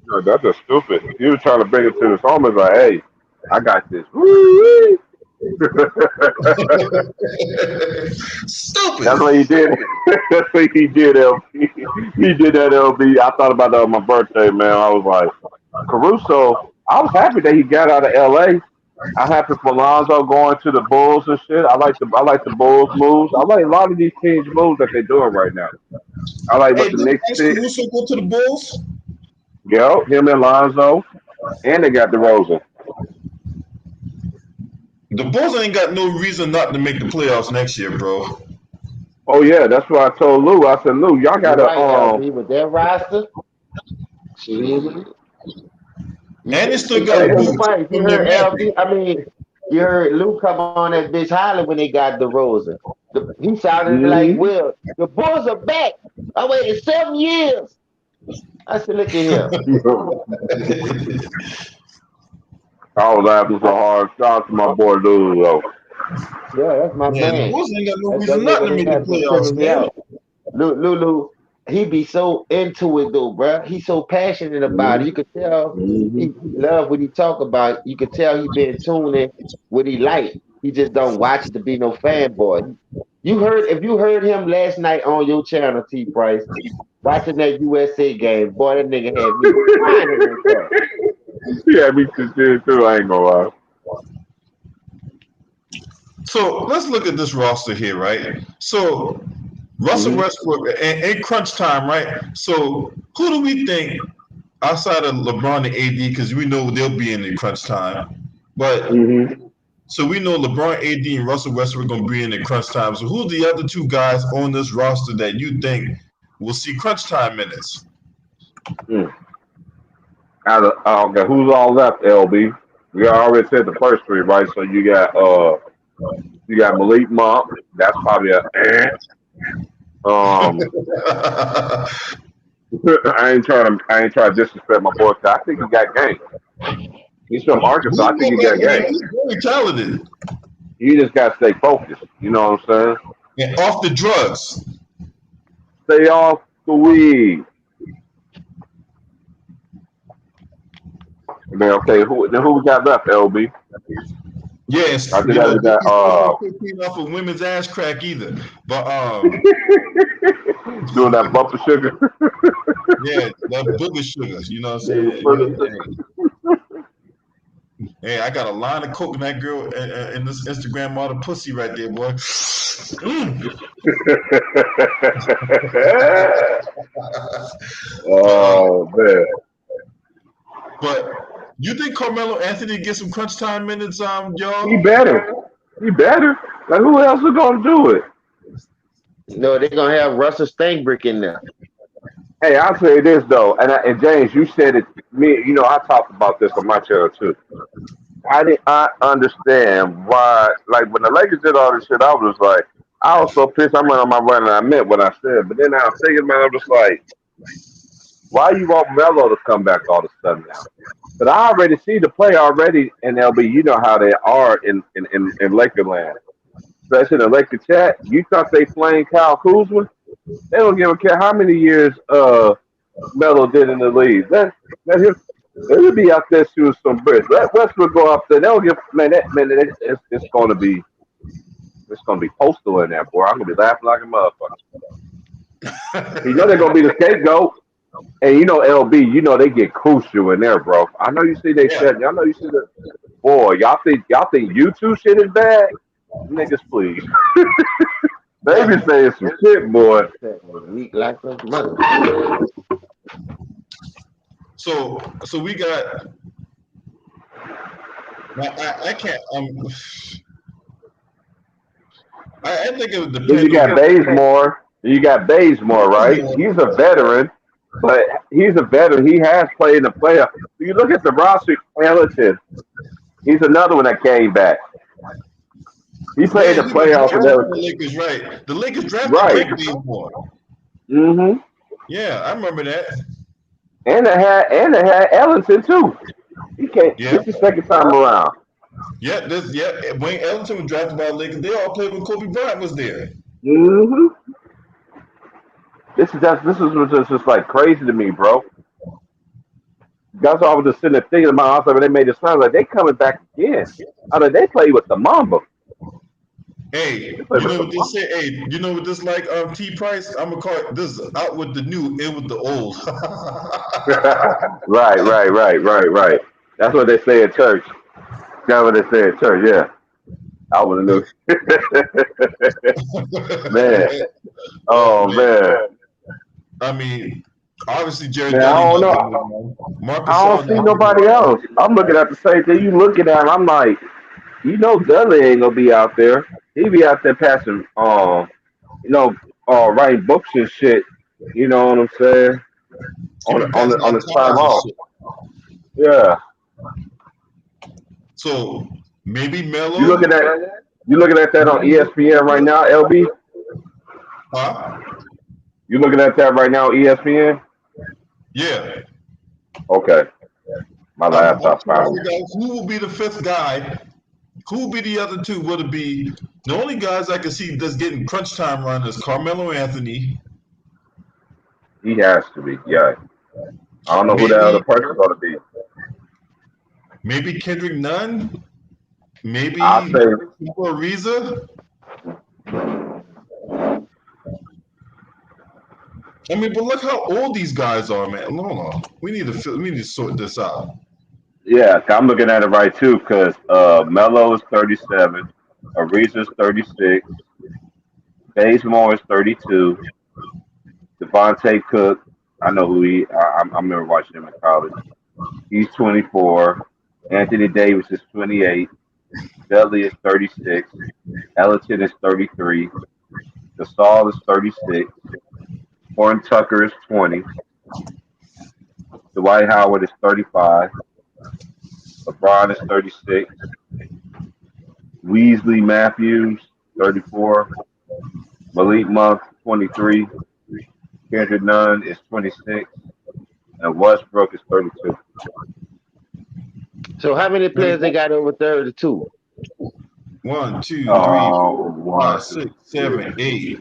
No, that's just stupid. He was trying to bring it to his homies like, hey, I got this. Stupid. That's what he did. That's what he did, LB. He did that, LB. I thought about that on my birthday, man. I was like, Caruso, I was happy that he got out of LA. I'm happy for Lonzo going to the Bulls and shit. I like the Bulls moves. I like a lot of these teams moves that they're doing right now. I like what the Knicks did. Caruso go to the Bulls? Yeah, him and Lonzo, and they got DeRozan. The Bulls ain't got no reason not to make the playoffs next year, bro. Oh yeah, that's what I told Lou. I said, Lou, y'all gotta LB, with their roster. And they still got Boots. You heard LB. I mean, you heard Lou come on that bitch holler when they got DeRozan. He sounded like Will. The Bulls are back. I waited 7 years. I said, look at him. I was laughing so hard. Shout out to my boy Lou, though. Yeah, that's my man. The Bulls ain't got no reason not to make the playoffs, man. Lou, he be so into it though, bro. He's so passionate about it. You could tell he love what he talk about. You could tell he been tuning what he like. He just don't watch it to be no fanboy. if you heard him last night on your channel, T Price, watching that USA game, boy, that nigga had me crying in that car. Yeah, me too. I ain't gonna lie. So let's look at this roster here, right? So Russell Westbrook in crunch time, right? So who do we think outside of LeBron and AD, because we know they'll be in the crunch time, but so we know LeBron, AD, and Russell Westbrook are going to be in the crunch time. So who are the other two guys on this roster that you think will see crunch time minutes? Okay, who's all left, LB? We already said the first three, right? So you got Malik Monk. That's probably I ain't trying to disrespect my boy. I think he got game. He's from Arkansas. I think he got game. He's very talented. You just got to stay focused. You know what I'm saying? And off the drugs. Stay off the weed. Man, okay, who we got left, LB? Yes, I think we got off of women's ass crack either. But doing that bumper sugar. Yeah, that booger sugar. You know what I'm saying? Hey, I got a line of coke in that girl in this Instagram model pussy right there, boy. Oh man! But you think Carmelo Anthony get some crunch time minutes, y'all? He better. Like who else is gonna do it? No, they're gonna have Russell Stanbrick in there. Hey, I'll say this though, and James, you said it. I talked about this on my channel too. I understand why, like when the Lakers did all this shit, I was like, I was so pissed. I went on my run and I meant what I said. But then I was thinking about it, I was like, why you want Melo to come back all of a sudden now? But I already see the play already in LB. You know how they are in Lakerland, especially in the Laker chat. You thought they playing Kyle Kuzma? They don't give a care how many years Melo did in the league. Let him. He'll be out there shooting some bricks. Let Westbrook go up there. They'll give it's gonna be postal in there, boy. I'm gonna be laughing like a motherfucker. You know they're gonna be the scapegoat. And LB, they get crucial in there, bro. I know you see they shit. Y'all know you see the boy. Y'all think YouTube shit is bad? Niggas, please. They be saying some shit, boy. Weak like a mother. So we got. I can't. I think it would depend. Then you got Bazemore. You got Bazemore, right? He's a veteran, but he's a veteran. He has played in the playoff. You look at the roster, Ellington. He's another one that came back. He played in the playoffs and everything. The Lakers, right? The Lakers drafted Bazemore. Mm-hmm. Yeah, I remember that. And they had Ellington too. He came. This is the second time around. Yeah, Wayne Ellington was drafted by the Lakers. They all played when Kobe Bryant was there. Mm-hmm. This is just like crazy to me, bro. That's all I was just sitting there thinking about. Also, when they made the sign, like they coming back again. I mean, they play with the Mamba. Hey, you know what they say? Hey, you know what this like? T Price. I'm gonna call it this out with the new, in with the old. Right. That's what they say at church. That's what they say at church. Yeah, I would have knew. Man, oh man. I mean, obviously Jerry. Man, I don't know. I don't see nobody else. I'm looking at the same thing you looking at. I'm like, Dudley ain't gonna be out there. He be out there passing, writing books and shit. You know what I'm saying? On his time off. Yeah. So maybe Melo. You looking at that on ESPN right now, LB? Huh? You looking at that right now, ESPN? Yeah. Okay. My laptop. Who will be the fifth guy? Who will be the other two? Would it be the only guys I can see that's getting crunch time run is Carmelo Anthony? He has to be, yeah. I don't know who that other person's going to be. Maybe Kendrick Nunn. Maybe I'll say Ariza. I mean, but look how old these guys are, man. Hold on. We need to sort this out. Yeah, I'm looking at it right too, because Melo is 37, Ariza's 36, Bazemore is 32, Devontae Cook. I know who he. I remember watching him in college. He's 24. Anthony Davis is 28. Dudley is 36. Ellington is 33. Gasol is 36. Horn Tucker is 20. Dwight Howard is 35. LeBron is 36. Weasley Matthews, 34. Malik Monk, 23. Kendrick Nunn is 26. And Westbrook is 32. So how many players they got over 32? 1, 2, 3, 4, One, 5, 6, 7, 8.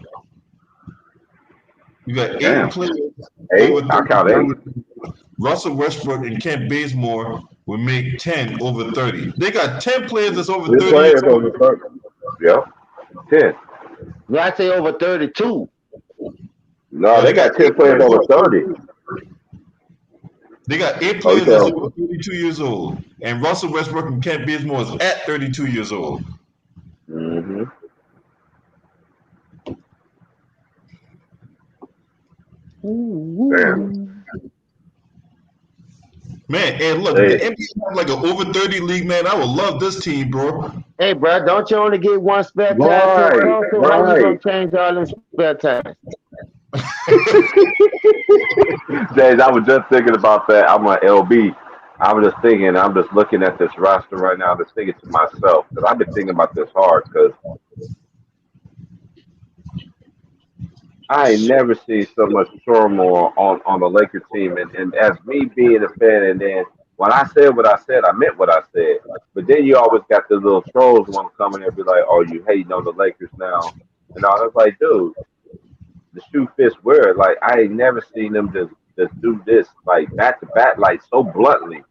You got 8 damn. players 8? over I count 8. 30. Russell Westbrook and Kent Bazemore will make 10 over 30. They got 10 players that's over 30 players years old. over 30. Yep. 10. No, I say over 32. No, they got 10 players over 30. They got 8 players that's over 32 years old. And Russell Westbrook and Kent Bazemore is at 32 years old. Mm-hmm. Damn. Man, and look, Hey. the NBA have like an over 30 league, man. I would love this team, bro. Hey, bro, don't you only get one spare time? Right, So how you gonna right. change all them spare time? James, I was just thinking about that. I'm an LB. I was just thinking, I'm just looking at this roster right now, just thinking to myself, because I've been thinking about this hard, because I ain't never seen so much turmoil on the Lakers team. And as me being a fan, and then when I said what I said, I meant what I said. But then you always got the little trolls want to come in and be like, oh, you hating on the Lakers now. And I was like, dude, the shoe fits where? Like, I ain't never seen them just do this, like, back to back, like, so bluntly.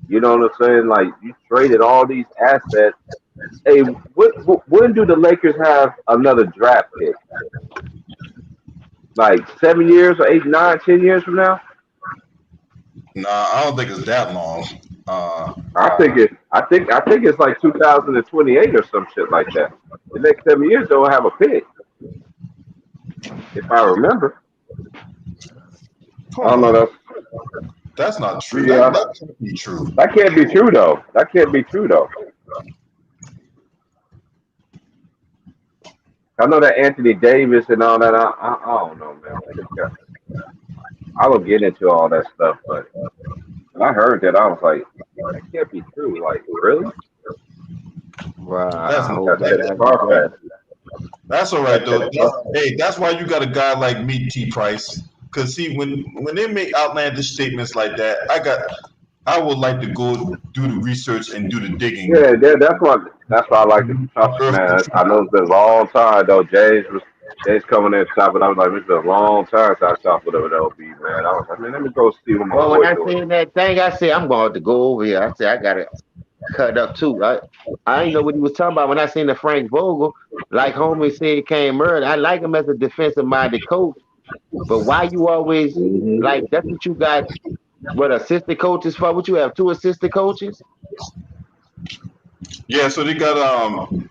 You know what I'm saying? Like, you traded all these assets. Hey, when do the Lakers have another draft pick? Like 7 years or 8, 9, 10 years from now? Nah, I don't think it's that long. I think it's like 2028 or some shit like that. The next 7 years they'll have a pick, if I remember. I don't know. That's not true. Yeah. That can't be true. That can't be true though. That can't be true though. I know that Anthony Davis and all that. I don't know, man. I don't get into all that stuff, but when I heard that, I was like, that can't be true. Like, really? Wow. That's all right though. That's why you got a guy like me, T Price. Cause see, when they make outlandish statements like that, I would like to go do the research and do the digging. Yeah, that's why I like to talk, man. I know it's been a long time though. James coming in shopping. I was like, it's been a long time since I shopped with LB, man. I was like, man, let me go see what my boy when I doing. seen that thing, I said I'm going to go over here. I said I gotta cut up too. I didn't know what he was talking about when I seen the Frank Vogel. Like homie said, came early. I like him as a defensive minded coach, but why you always like that's what you got? What assistant coaches for? What you have 2 assistant coaches? Yeah, so they got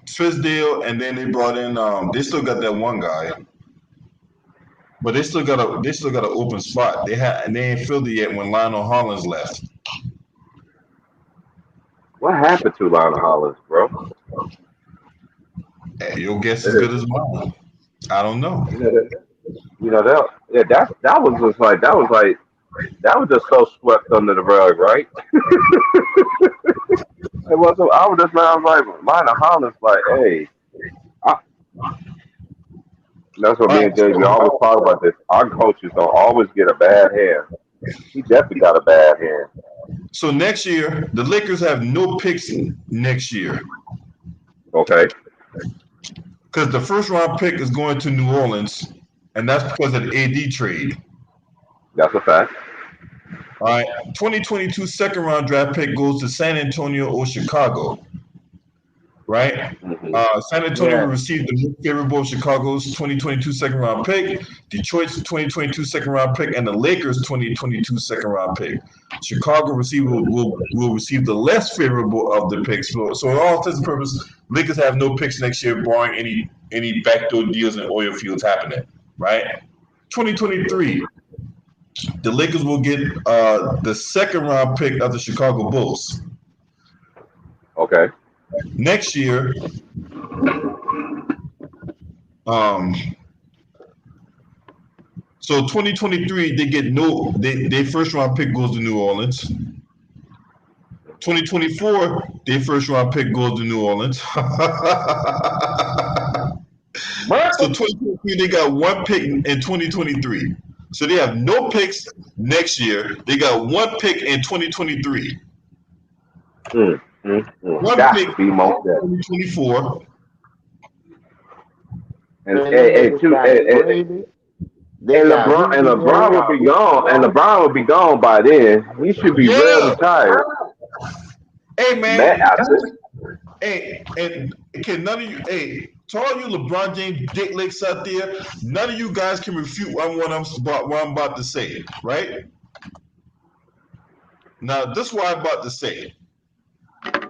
Fizdale, and then they brought in they still got that one guy, but they still got an open spot. They ain't filled it yet when Lionel Hollins left. What happened to Lionel Hollins, bro? Hey, your guess as good as mine. I don't know. That was just so swept under the rug, right? I was like, Lionel Hollins, like, hey, that's what me and JB always talk about this. Our coaches don't always get a bad hand. He definitely got a bad hand. So next year, the Lakers have no picks next year. Okay. Because the first round pick is going to New Orleans, and that's because of the AD trade. That's a fact. All right, 2022 second round draft pick goes to San Antonio or Chicago, right? Mm-hmm. San Antonio will receive the most favorable Chicago's 2022 second round pick, Detroit's 2022 second round pick, and the Lakers' 2022 second round pick. Chicago will receive the less favorable of the picks. So all intents and purposes, Lakers have no picks next year, barring any backdoor deals and oil fields happening. Right? 2023, the Lakers will get the second round pick of the Chicago Bulls. Okay. Next year, so 2023 they get their first round pick goes to New Orleans. 2024 their first round pick goes to New Orleans. So 2023 they got one pick in 2023. So they have no picks next year. They got one pick in 2023. One pick in 2024. And LeBron will be gone. And LeBron will be gone by then. He should be well retired. Hey man. Hey, and can none of you to all you LeBron James dick licks out there, none of you guys can refute what I'm about to say, right? Now, this is what I'm about to say.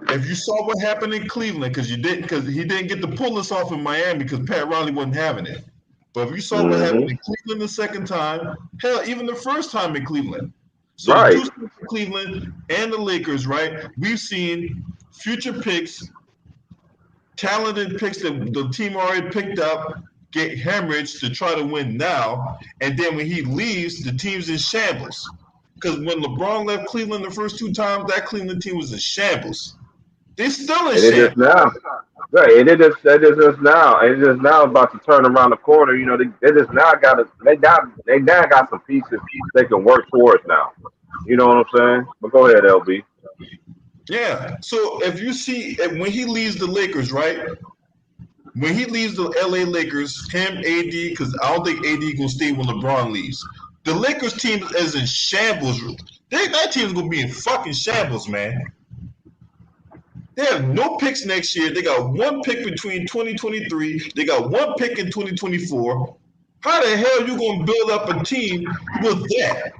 If you saw what happened in Cleveland, because he didn't get to pull this off in Miami because Pat Riley wasn't having it. But if you saw what happened in Cleveland the second time, hell, even the first time in Cleveland. So the two teams in Cleveland and the Lakers, right? We've seen future picks, talented picks that the team already picked up, get hemorrhaged to try to win now. And then when he leaves, the team's in shambles. Because when LeBron left Cleveland the first two times, that Cleveland team was in shambles. They're still in shambles. Now. Right, it is now about to turn around the corner. You know, they just now got some pieces they can work towards now. You know what I'm saying? But go ahead, LB. Yeah. So if you see when he leaves the Lakers, right? When he leaves the LA Lakers, him, AD, because I don't think AD gonna stay when LeBron leaves. The Lakers team is in shambles. That team's gonna be in fucking shambles, man. They have no picks next year. They got one pick between 2023. They got one pick in 2024. How the hell are you gonna build up a team with that?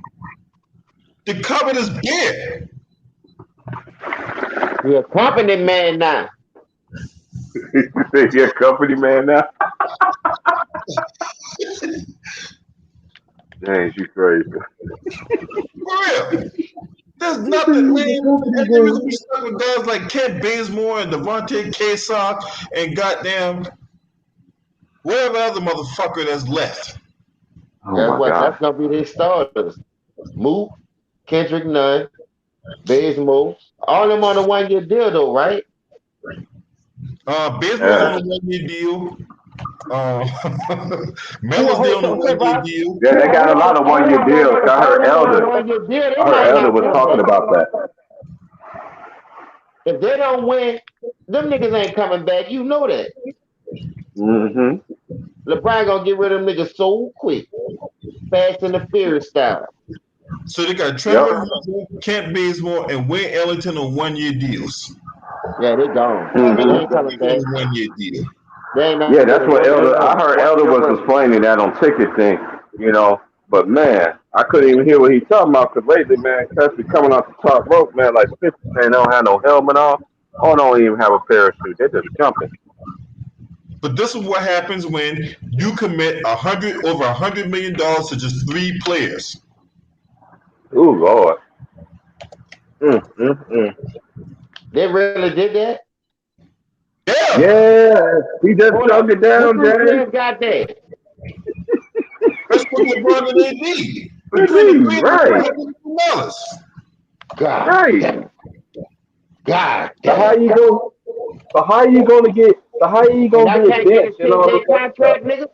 The cupboard is bare. You're a company man now. You're a company man now. Dang, you crazy. For real. There's nothing, man. And there is we stuck with guys like Kent Bazemore and Devontae Kasok and goddamn whatever other motherfucker that's left. That's gonna be their starters. Mook, Kendrick Nunn, Bazemore, all them on a 1 year deal though, right? Bazemore's on a 1 year deal. Melo's on a 1 year deal. Yeah, they got a lot of 1 year deals. I heard Elder was talking about that. If they don't win, them niggas ain't coming back. You know that. LeBron gonna get rid of them niggas so quick. Fast and the Furious style. So they got Trevor, Kent Bazemore, and Wayne Ellington on 1 year deals. Yeah, they gone. They ain't coming back. 1 year deal. Yeah, that's what Elder. I heard Elder was explaining that on ticket thing, you know. But man, I couldn't even hear what he talking about because lately, man, cats be coming off the top rope, man, like 50, man, they don't have no helmet on, or don't even have a parachute. They're just jumping. But this is what happens when you commit over $100 million to just 3 players. Ooh, Lord. They really did that? Yeah, he just chugged it down, James. Got that. That's what LeBron and AD. Right. God. Right. God. So how you gonna get bench and all that contract, nigga?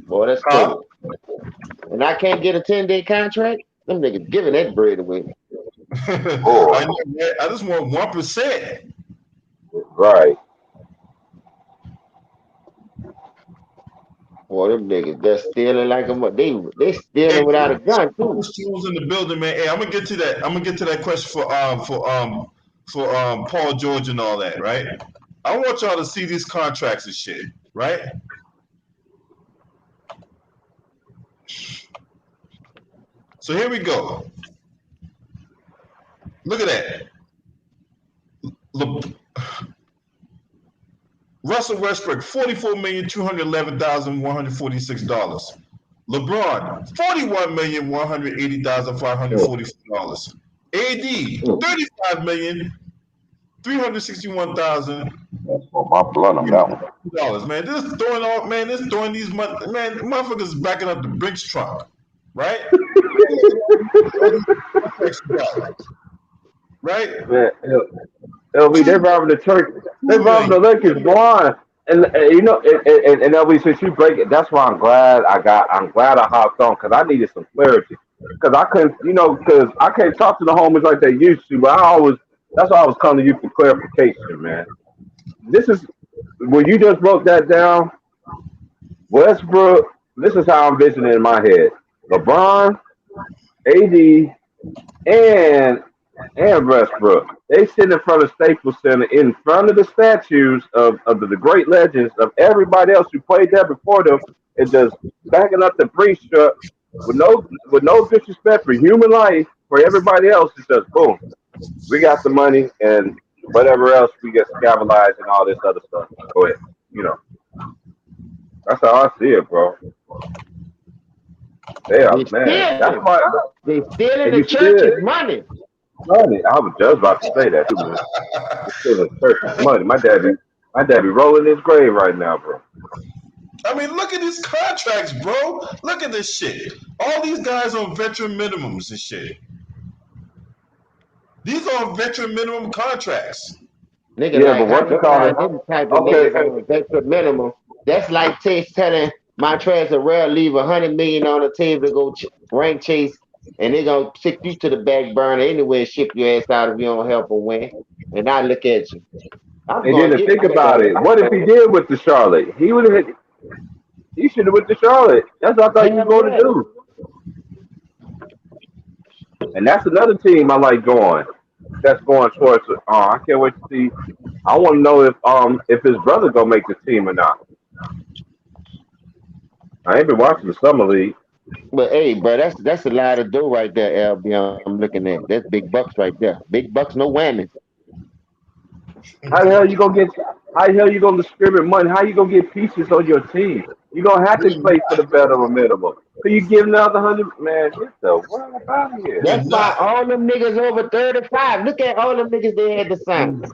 Boy, that's cool. And I can't get a 10-day contract? Them niggas giving that bread away. I just want 1%. Right. Boy, them niggas, they're stealing like they stealing without a gun too. Who's in the building, man? Hey, I'm gonna get to that. I'm gonna get to that question for for Paul George and all that, right? I want y'all to see these contracts and shit, right? So here we go. Look at that. Russell Westbrook, $44,211,146. LeBron, $41,180,544. AD, $35,361,000. That's for my blood on that one. Man, this throwing off, man. This throwing these motherfuckers backing up the Brinks truck, right? Right? Man, LB, they're robbing the church. They're robbing the Lakers blind. And you know, and LB, since you break it, that's why I'm glad I hopped on because I needed some clarity. Because I couldn't, because I can't talk to the homies like they used to. But that's why I was coming to you for clarification, man. This is when you just broke that down. Westbrook, this is how I'm envisioning it in my head. LeBron, AD, and Westbrook. They sit in front of Staples Center in front of the statues of the great legends of everybody else who played there before them and just backing up the Brinks truck with no disrespect for human life for everybody else. It's just boom. We got the money and whatever else we get scavenged and all this other stuff. Go ahead. That's how I see it, bro. Yeah, man. That's why they stealing the church's money. Money. I was just about to say that too, man. It's stealing church's money. My dad be rolling his grave right now, bro. I mean, look at these contracts, bro. Look at this shit. All these guys on veteran minimums and shit. These are veteran minimum contracts. Nigga, yeah, like, but what you call it? Type of niggas on veteran minimum. That's like telling Montrezl leave $100 million on the table to go rank chase, and they gonna stick you to the back burner anyway and ship your ass out if you don't help them win. And I look at you. And then to think about it, what if he did with the Charlotte? He would have. He should have went to Charlotte. That's what I thought he was going to do. And that's another team I like going. That's going towards. I can't wait to see. I want to know if his brother gonna make the team or not. I ain't been watching the summer league. But hey, bro, that's a lot of dough right there, LB. I'm looking at. That's big bucks right there. Big bucks, no whammy. How the hell you gonna distribute money? How you gonna get pieces on your team? You gonna have to play for the better minimum. So you give another 100, man. Get the world out of here. That's why all them niggas over 35. Look at all them niggas they had to sign.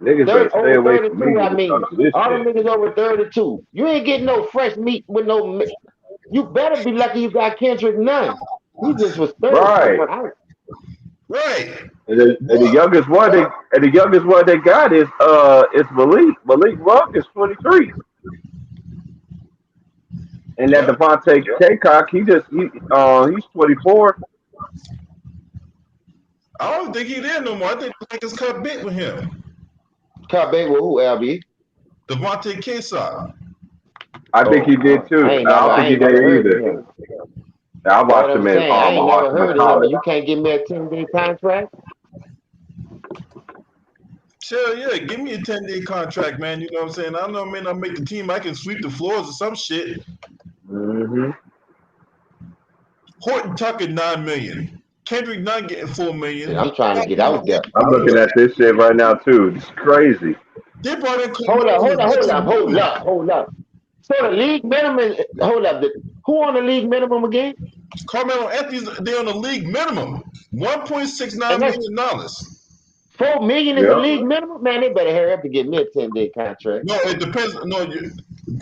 Niggas better stay away from me. I mean, all them niggas over 32. You ain't getting no fresh meat with no. You better be lucky you got Kendrick Nunn. He just was 30. Right. And the youngest one they got is Malik. Malik Monk is 23. And that Devontae Kaycock, he's 24. I don't think he's there no more. I think it's cut bit with him. Cut bait with who, LB? Devontae Kaycock. I think he did too. I don't think he did either. I watched him in I ain't never heard of him. You can't give me a 10-day contract? Sure, yeah. Give me a 10-day contract, man. You know what I'm saying? I know I may not make the team. I can sweep the floors or some shit. Mm-hmm. Horton Tucker, $9 million. Kendrick Nunn getting $4 million. Yeah, I'm trying to get out there. I'm looking at this shit right now too. It's crazy. They brought in Hold up. So the league minimum. Hold up. Who on the league minimum again? Carmelo Anthony's. They're on the league minimum. $1.69 million. $4 million is the league minimum. Man, they better hurry up and get me a 10-day contract. No, it depends. No,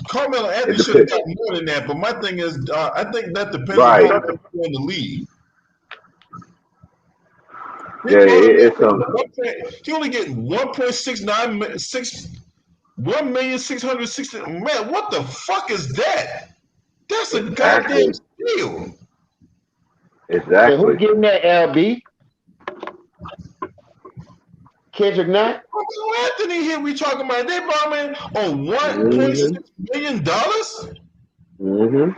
Carmelo Anthony should have got more than that. But my thing is, I think that depends on how you're in the league. He only getting 1,660,000. Man, what the fuck is that? That's a goddamn steal. Exactly. So who's getting that, LB? Kendrick Nunn? Anthony here we talking about. They brought him in on $1.6 million? Mm-hmm.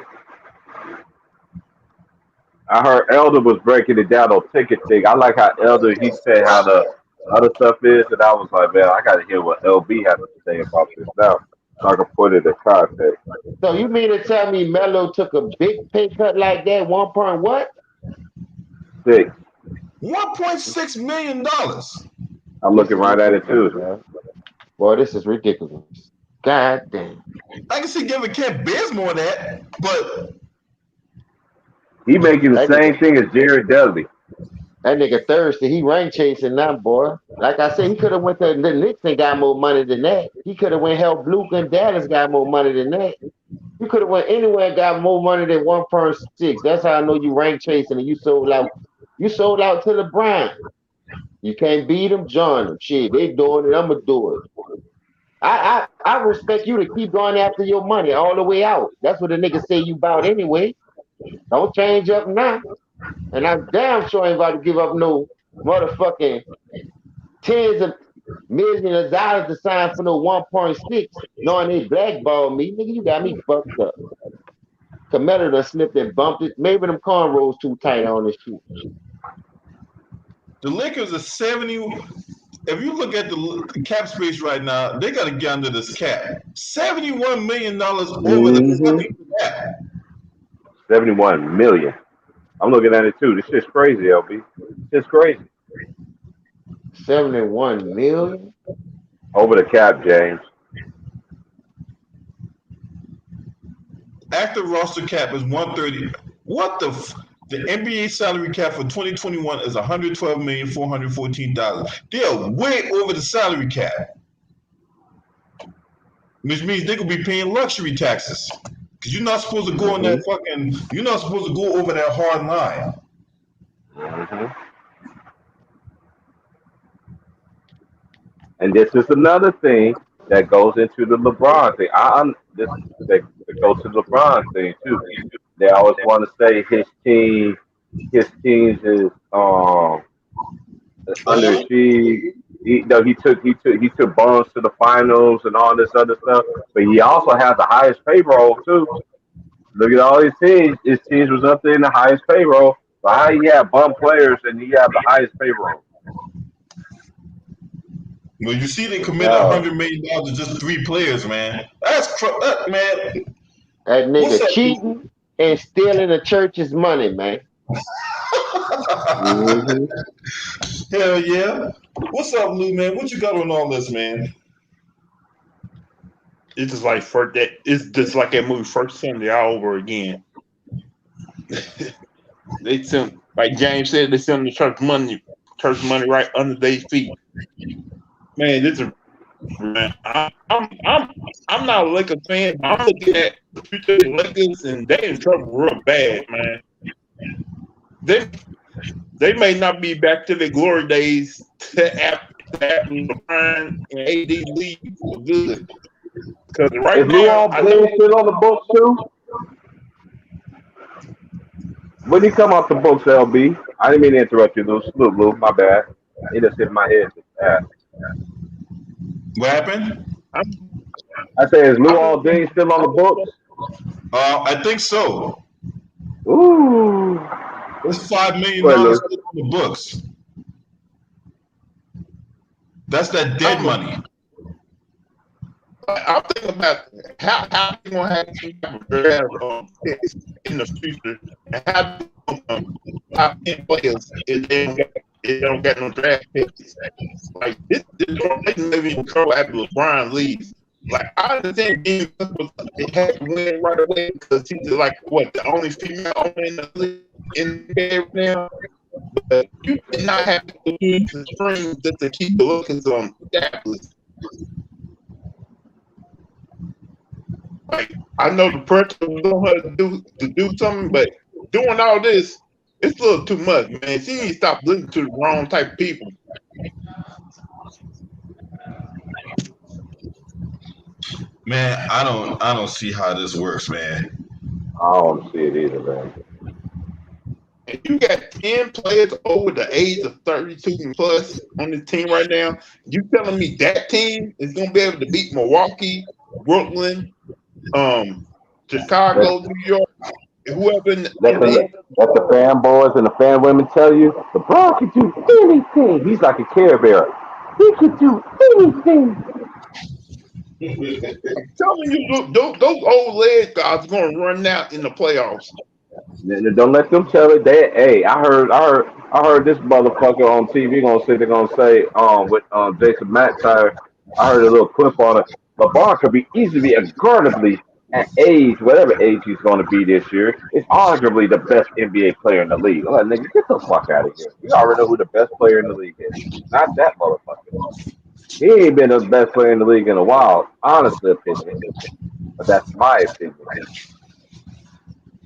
I heard Elder was breaking it down on ticket thing. I like how Elder he said how the other stuff is, and I was like, man, I got to hear what LB has to say about this now, so I can put it in context. So you mean to tell me Melo took a big pay cut like that? 1 point what? 6. $1.6 million. I'm This looking is right at it ridiculous, too. man. Boy, this is ridiculous. God damn. I can see giving Kent Bazemore that, but He making the That same nigga, thing as Jared Dudley. that nigga thirsty. He rank chasing now, boy. Like I said, he could have went to the Knicks and got more money than that. He could have went help Luke and Dallas got more money than that. You could have went anywhere and got more money than 1.6. That's how I know you rank chasing and you sold out. You sold out to LeBron. You can't beat them, join them. Shit, they doing it. I'ma do it. I respect you to keep going after your money all the way out. That's what the niggas say you about anyway. Don't change up now. And I'm damn sure ain't about to give up no motherfucking tens of millions of dollars to sign for no 1.6, knowing they blackballed me. Nigga, you got me fucked up. Camelo done slipped and bumped it. Maybe them cornrows too tight on this shit. the Lakers are 70. If you look at the cap space right now, they got to get under this cap. $71 million over the fucking cap. 71 million. I'm looking at it too. This shit's crazy, LB. It's crazy. 71 million? Over the cap, James. Active roster cap is 130. What the? The NBA salary cap for 2021 is $112,414,000. They are way over the salary cap, which means they could be paying luxury taxes because you're not supposed to go on that fucking. You're not supposed to go over that hard line. And this is another thing that goes into the LeBron thing. That goes to the LeBron thing too. They always want to say his teams is underachieved. He took Bones to the finals and all this other stuff, but he also has the highest payroll too. Look at all his teams. His teams was up there in the highest payroll. So how he have bum players and he have the highest payroll? Well, you see, they committed $100 million to just 3 players, man. That's man. That nigga cheating and stealing the church's money, man. Hell yeah. What's up, Lou, man? What you got on all this, man? It's just like it's just like that movie First Sunday all over again. They send, like James said, they send the church money right under their feet. Man, this is man. I'm not a Lakers fan. But I'm looking at the future of the Lakers, and they in trouble real bad, man. They may not be back to their glory days after LeBron and AD leave for good. Because right now, I know still on the books too. When he come off the books, LB? I didn't mean to interrupt you, Lou. My bad. It just hit my head. What happened? I say, is Lou Alding still on the books? I think so. Ooh. It's $5 million on the books. That's that dead money. I'm thinking about how you gonna have to draft in the future, and how top 10 players if they don't get no draft picks. Like this maybe in trouble after LeBron leaves. Like I understand being it had to win right away because he's like the only female owner in the league in there now. But you did not have to use the strings just to keep the lookings on established. Like I know the pressure was on her to do something, but doing all this, it's a little too much, man. She need to stop listening to the wrong type of people. Man, I don't see how this works, man. I don't see it either, man. And you got 10 players over the age of 32 and plus on the team right now. You telling me that team is gonna be able to beat Milwaukee, Brooklyn, Chicago, New York? whoever Let the fanboys and the fan women tell you, LeBron can do anything. He's like a care bear. He can do anything. I'm telling you, those old leg guys are gonna run out in the playoffs. Don't let them tell it. Hey, I heard this motherfucker on TV they're gonna say with Jason McIntyre. I heard a little clip on it. LeBron could be easily, unguardably at age, whatever age he's going to be this year, is arguably the best NBA player in the league. I'm like, nigga, get the fuck out of here. We already know who the best player in the league is. Not that motherfucker. He ain't been the best player in the league in a while, honestly opinion. But that's my opinion.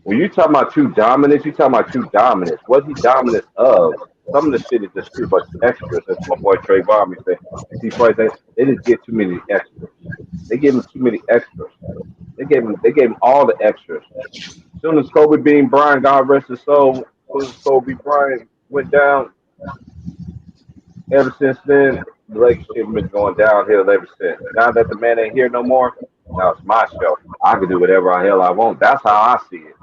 When you talking about true dominance, you talking about true dominance. What's he dominant of? Some of the shit is just too much extras, as my boy Trayvon said. And see, Price, they just get too many extras. They gave him too many extras. They gave him all the extras. As soon as Kobe being Bryant, God rest his soul, as soon as Kobe Bryant went down, ever since then, the Lakers shit been going downhill ever since. Now that the man ain't here no more, now it's my show. I can do whatever the hell I want. That's how I see it.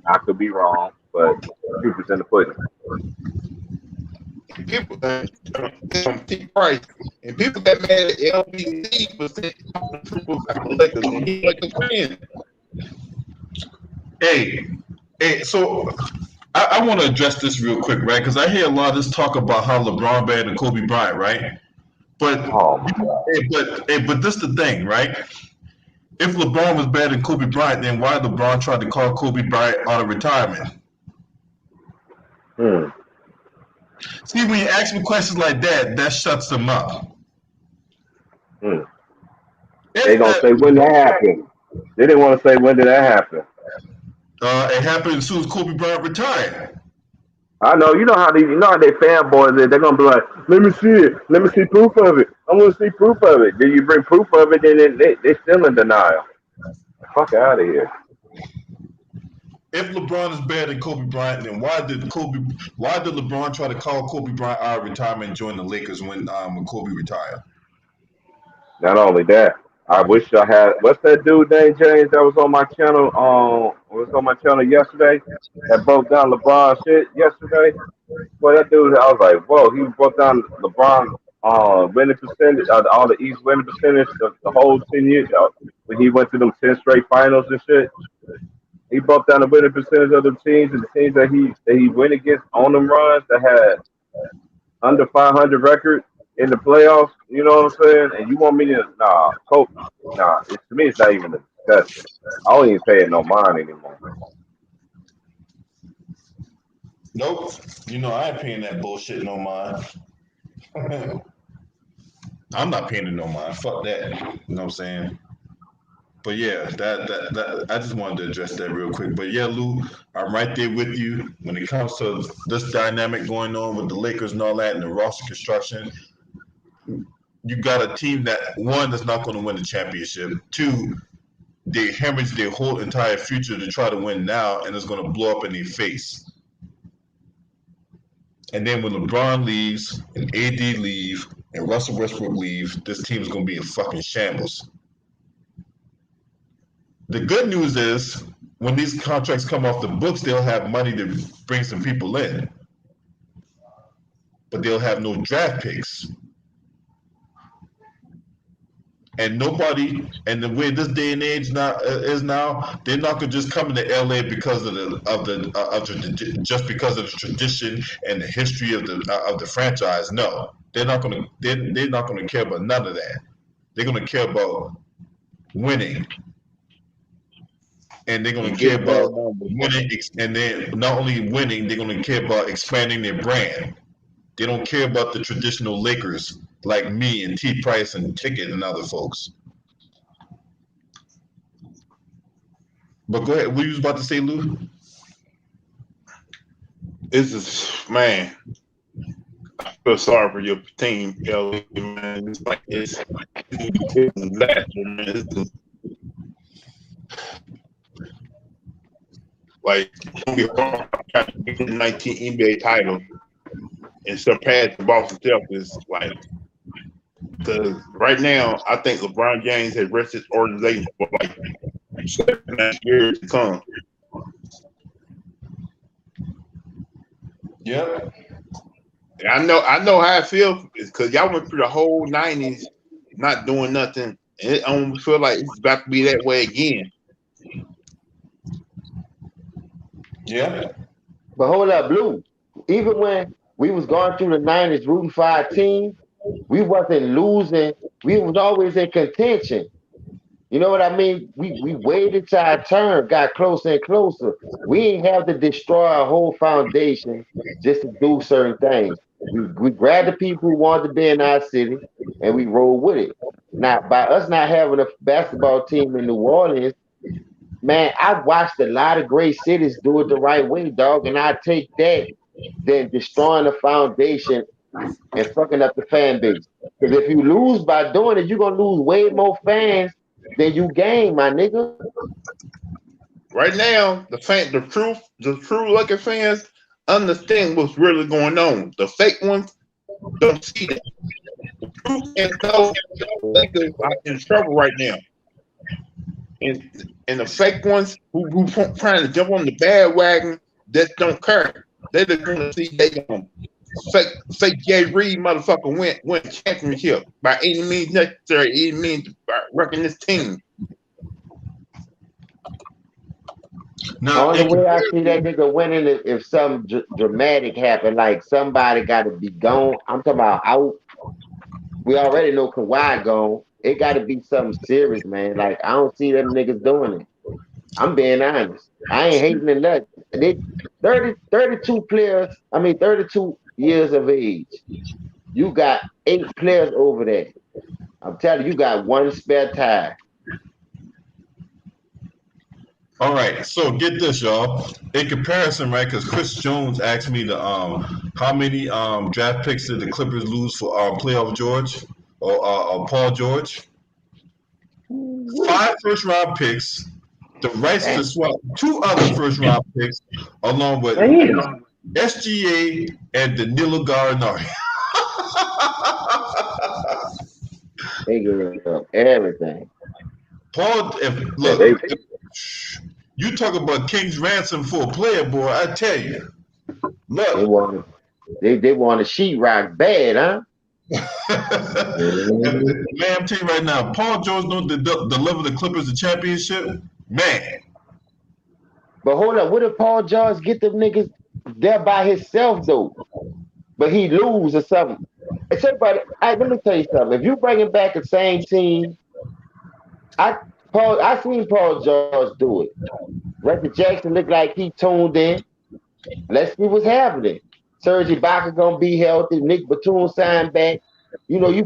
I could be wrong, but proof is in the pudding. People T Price and people got mad at LBC for saying people about the Lakers and he like a fan. Hey, so I want to address this real quick, right? Because I hear a lot of this talk about how LeBron better than Kobe Bryant, right? But but this the thing, right? If LeBron was better than Kobe Bryant, then why LeBron tried to call Kobe Bryant out of retirement? See, when you ask me questions like that, that shuts them up. They gonna say when that happened. They didn't want to say when did that happen. It happened as soon as Kobe Bryant retired. I know. You know how they fanboys is. They're gonna be like, "Let me see it. Let me see proof of it. I want to see proof of it." Then you bring proof of it, then they still in denial. Fuck out of here. If LeBron is better than Kobe Bryant, then why did LeBron try to call Kobe Bryant out of retirement and join the Lakers when Kobe retired? Not only that, I wish I had. What's that dude named James that was on my channel? Yesterday that broke down LeBron shit yesterday. Well, that dude, I was like, whoa, he broke down LeBron winning percentage, all the East winning percentage, the whole 10 years when he went to them 10 straight finals and shit. He broke down the winning percentage of the teams and the teams that he went against on them runs that had under 500 record in the playoffs. You know what I'm saying? And you want me to Coach? To me, it's not even a discussion. I don't even pay it no mind anymore. Nope. You know I ain't paying that bullshit no mind. I'm not paying it no mind. Fuck that. You know what I'm saying? But yeah, that I just wanted to address that real quick. But yeah, Lou, I'm right there with you when it comes to this dynamic going on with the Lakers and all that and the roster construction. You got a team that one that's not going to win the championship. Two, they hemorrhage their whole entire future to try to win now, and it's going to blow up in their face. And then when LeBron leaves and AD leave and Russell Westbrook leave, this team is going to be in fucking shambles. The good news is when these contracts come off the books, they'll have money to bring some people in, but they'll have no draft picks. And nobody, and the way this day and age now is now, they're not gonna just come into LA because just because of the tradition and the history of the franchise. No, they're not gonna care about none of that. They're gonna care about winning, and they're gonna care about winning. And then not only winning, they're gonna care about expanding their brand. They don't care about the traditional Lakers like me and T Price and Ticket and other folks. But go ahead. What you was about to say, Lou? This is, man, I feel sorry for your team, LA, man. It's like it's disaster, man. Like the 19 NBA title and surpass the Boston Celtics, like, because right now I think LeBron James has rested his organization for like 7 years to come. Yep. I know how I feel because y'all went through the whole '90s not doing nothing. And it almost feel like it's about to be that way again. Yeah. But hold up, Blue. Even when we was going through the '90s rooting for our team, we wasn't losing. We was always in contention. You know what I mean? We waited till our turn, got closer and closer. We ain't have to destroy our whole foundation just to do certain things. We grabbed the people who wanted to be in our city and we rolled with it. Now, by us not having a basketball team in New Orleans, man, I watched a lot of great cities do it the right way, dog. And I take that than destroying the foundation and fucking up the fan base. Because if you lose by doing it, you're gonna lose way more fans than you gain, my nigga. Right now, the true Lucky fans understand what's really going on. The fake ones don't see that. The true fans know the Lakers are in trouble right now. And the fake ones who trying to jump on the bandwagon that don't care. They just want to see they fake Jay Reed motherfucker win championship by any means necessary, any means wrecking this team. Now, Only way I see that nigga winning is if something dramatic happen, like somebody got to be gone. I'm talking about out. We already know Kawhi gone. It got to be something serious, man. Like I don't see them niggas doing it. I'm being honest. I ain't hating the nothing. They 32 players. I mean, 32 years of age. You got 8 players over there. I'm telling you, you got one spare tire. all right. So get this, y'all. In comparison, right? Because Chris Jones asked me to how many draft picks did the Clippers lose for playoff George or Paul George? 5 first-round picks, the rights to swap 2 other first-round picks, along with SGA and Danilo Gallinari. They give up everything. Paul, you talk about King's ransom for a player, boy. I tell you, They look. want they want a sheetrock bad, huh? Man, I'm telling you right now, Paul George don't deliver the Clippers the championship, man. But hold up, what if Paul George get them niggas there by himself though? But he lose or something. It's everybody. Let me tell you something. If you bringing back the same team, I seen Paul George do it. Reggie Jackson looked like he tuned in. Let's see what's happening. Serge Ibaka gonna be healthy. Nick Batum signed back. You know, you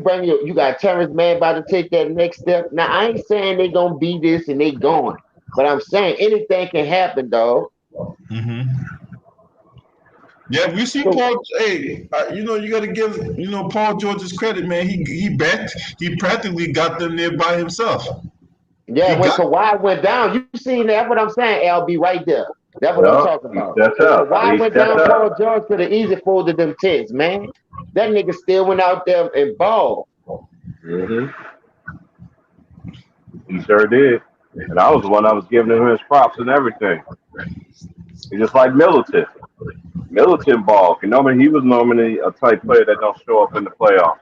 got Terrence Mann about to take that next step. Now I ain't saying they gonna be this and they going, but I'm saying anything can happen, dog. Mm-hmm. Yeah, we see Paul. Hey, you know, you got to give Paul George's credit, man. He practically got them there by himself. Yeah, when Kawhi went down, you seen that? What I'm saying, LB, right there. That's what I'm talking about. Kawhi went down, Paul George could have easily folded them tents, man. That nigga still went out there and balled. Mm-hmm. He sure did. And I was the one that was giving him his props and everything. He's just like Middleton. Middleton ball. You know, he was normally a type player that don't show up in the playoffs.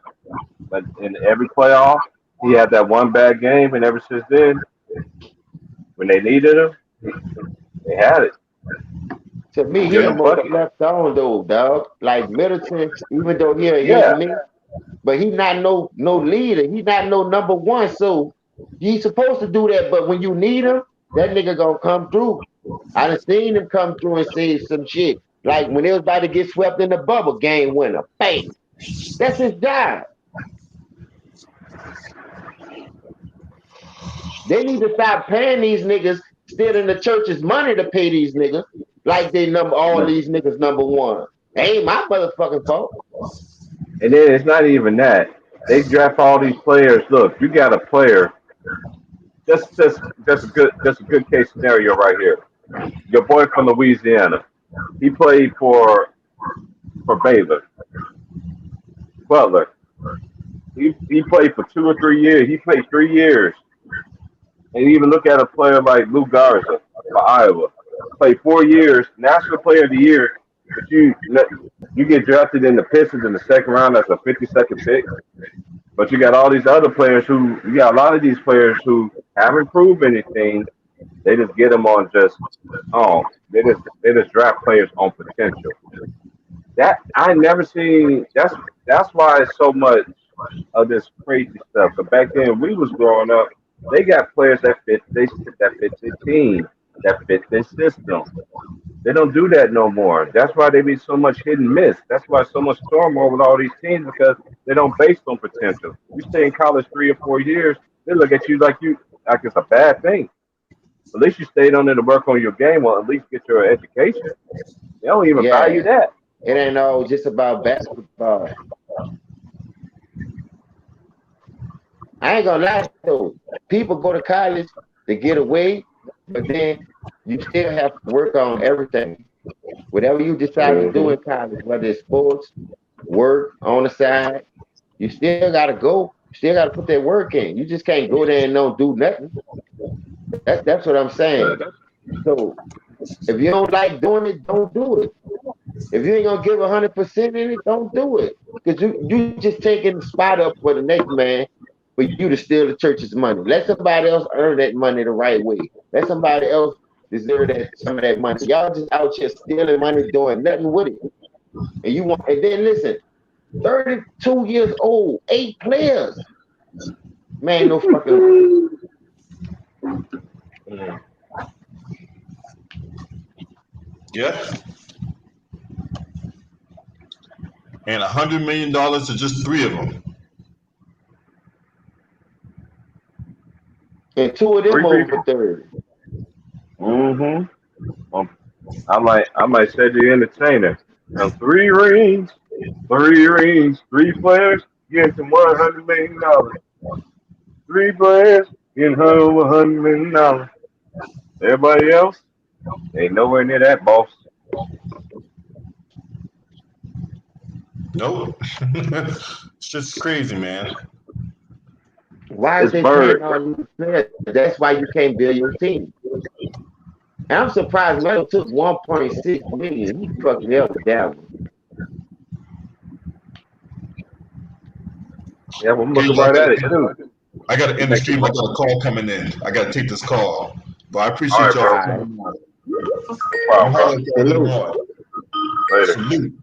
But in every playoff, he had that one bad game, and ever since then, when they needed him, they had it. To me, he almost left on though, dog. Like Middleton, even though he hit me, but he not no leader. He not no number one. So he's supposed to do that. But when you need him, that nigga gonna come through. I done seen him come through and say some shit. Like when they was about to get swept in the bubble, game winner. Bang. That's his job. They need to stop paying these niggas, stealing the church's money to pay these niggas, like they all these niggas number one. It ain't my motherfucking fault. And then it's not even that. They draft all these players. Look, you got a player. Just a good case scenario right here. Your boy from Louisiana. He played for Baylor. Butler. He played for 2 or 3 years. He played 3 years. And even look at a player like Lou Garza for Iowa. Played 4 years, National Player of the Year, But you get drafted in the Pistons in the second round as a 52nd pick. But you got all these other players you got a lot of these players who haven't proved anything. They just get them on they just draft players on potential. That I never seen. That's why it's so much of this crazy stuff. But back then we was growing up, they got players that fit their team, that fit their system. They don't do that no more. That's why they be so much hit and miss. That's why so much turmoil with all these teams because they don't base on potential. You stay in college 3 or 4 years, they look at you like it's a bad thing. At least you stayed on there to work on your game, or at least get your education. They don't even value Yeah, that. it ain't all just about basketball. I ain't gonna lie though. People go to college to get away, but then you still have to work on everything. Whatever you decide to do hmm in college, whether it's sports, work on the side, you still gotta go. Still gotta put that work in. You just can't go there and don't do nothing. That's what I'm saying. So if you don't like doing it, don't do it. If you ain't gonna give 100% in it, don't do it. Because you just taking the spot up for the next man for you to steal the church's money. Let somebody else earn that money the right way. Let somebody else deserve some of that money. Y'all just out here stealing money, doing nothing with it. And then listen, 32 years old, 8 players. Man, no fucking. Yeah. And $100 million to just 3 of them. And 2 of them Three over people. 30. I might say the entertainer. Now 3 rings, 3 players getting $100 million. 3 players getting over $100 million. Everybody else ain't nowhere near that, boss. Nope. It's just crazy, man. Why is It's they bird. paying all these players? That's why you can't build your team. And I'm surprised Melo took 1.6 million. He fucking hell with that one. Yeah, I'm Hey, looking right at it too. I got to He end the making stream. I money. got a call coming in. I got to take this call. But I All appreciate right, y'all bro. for All right. coming on. No I'm problem, bro. hollering at y'all later Salute. on. Later. Salute.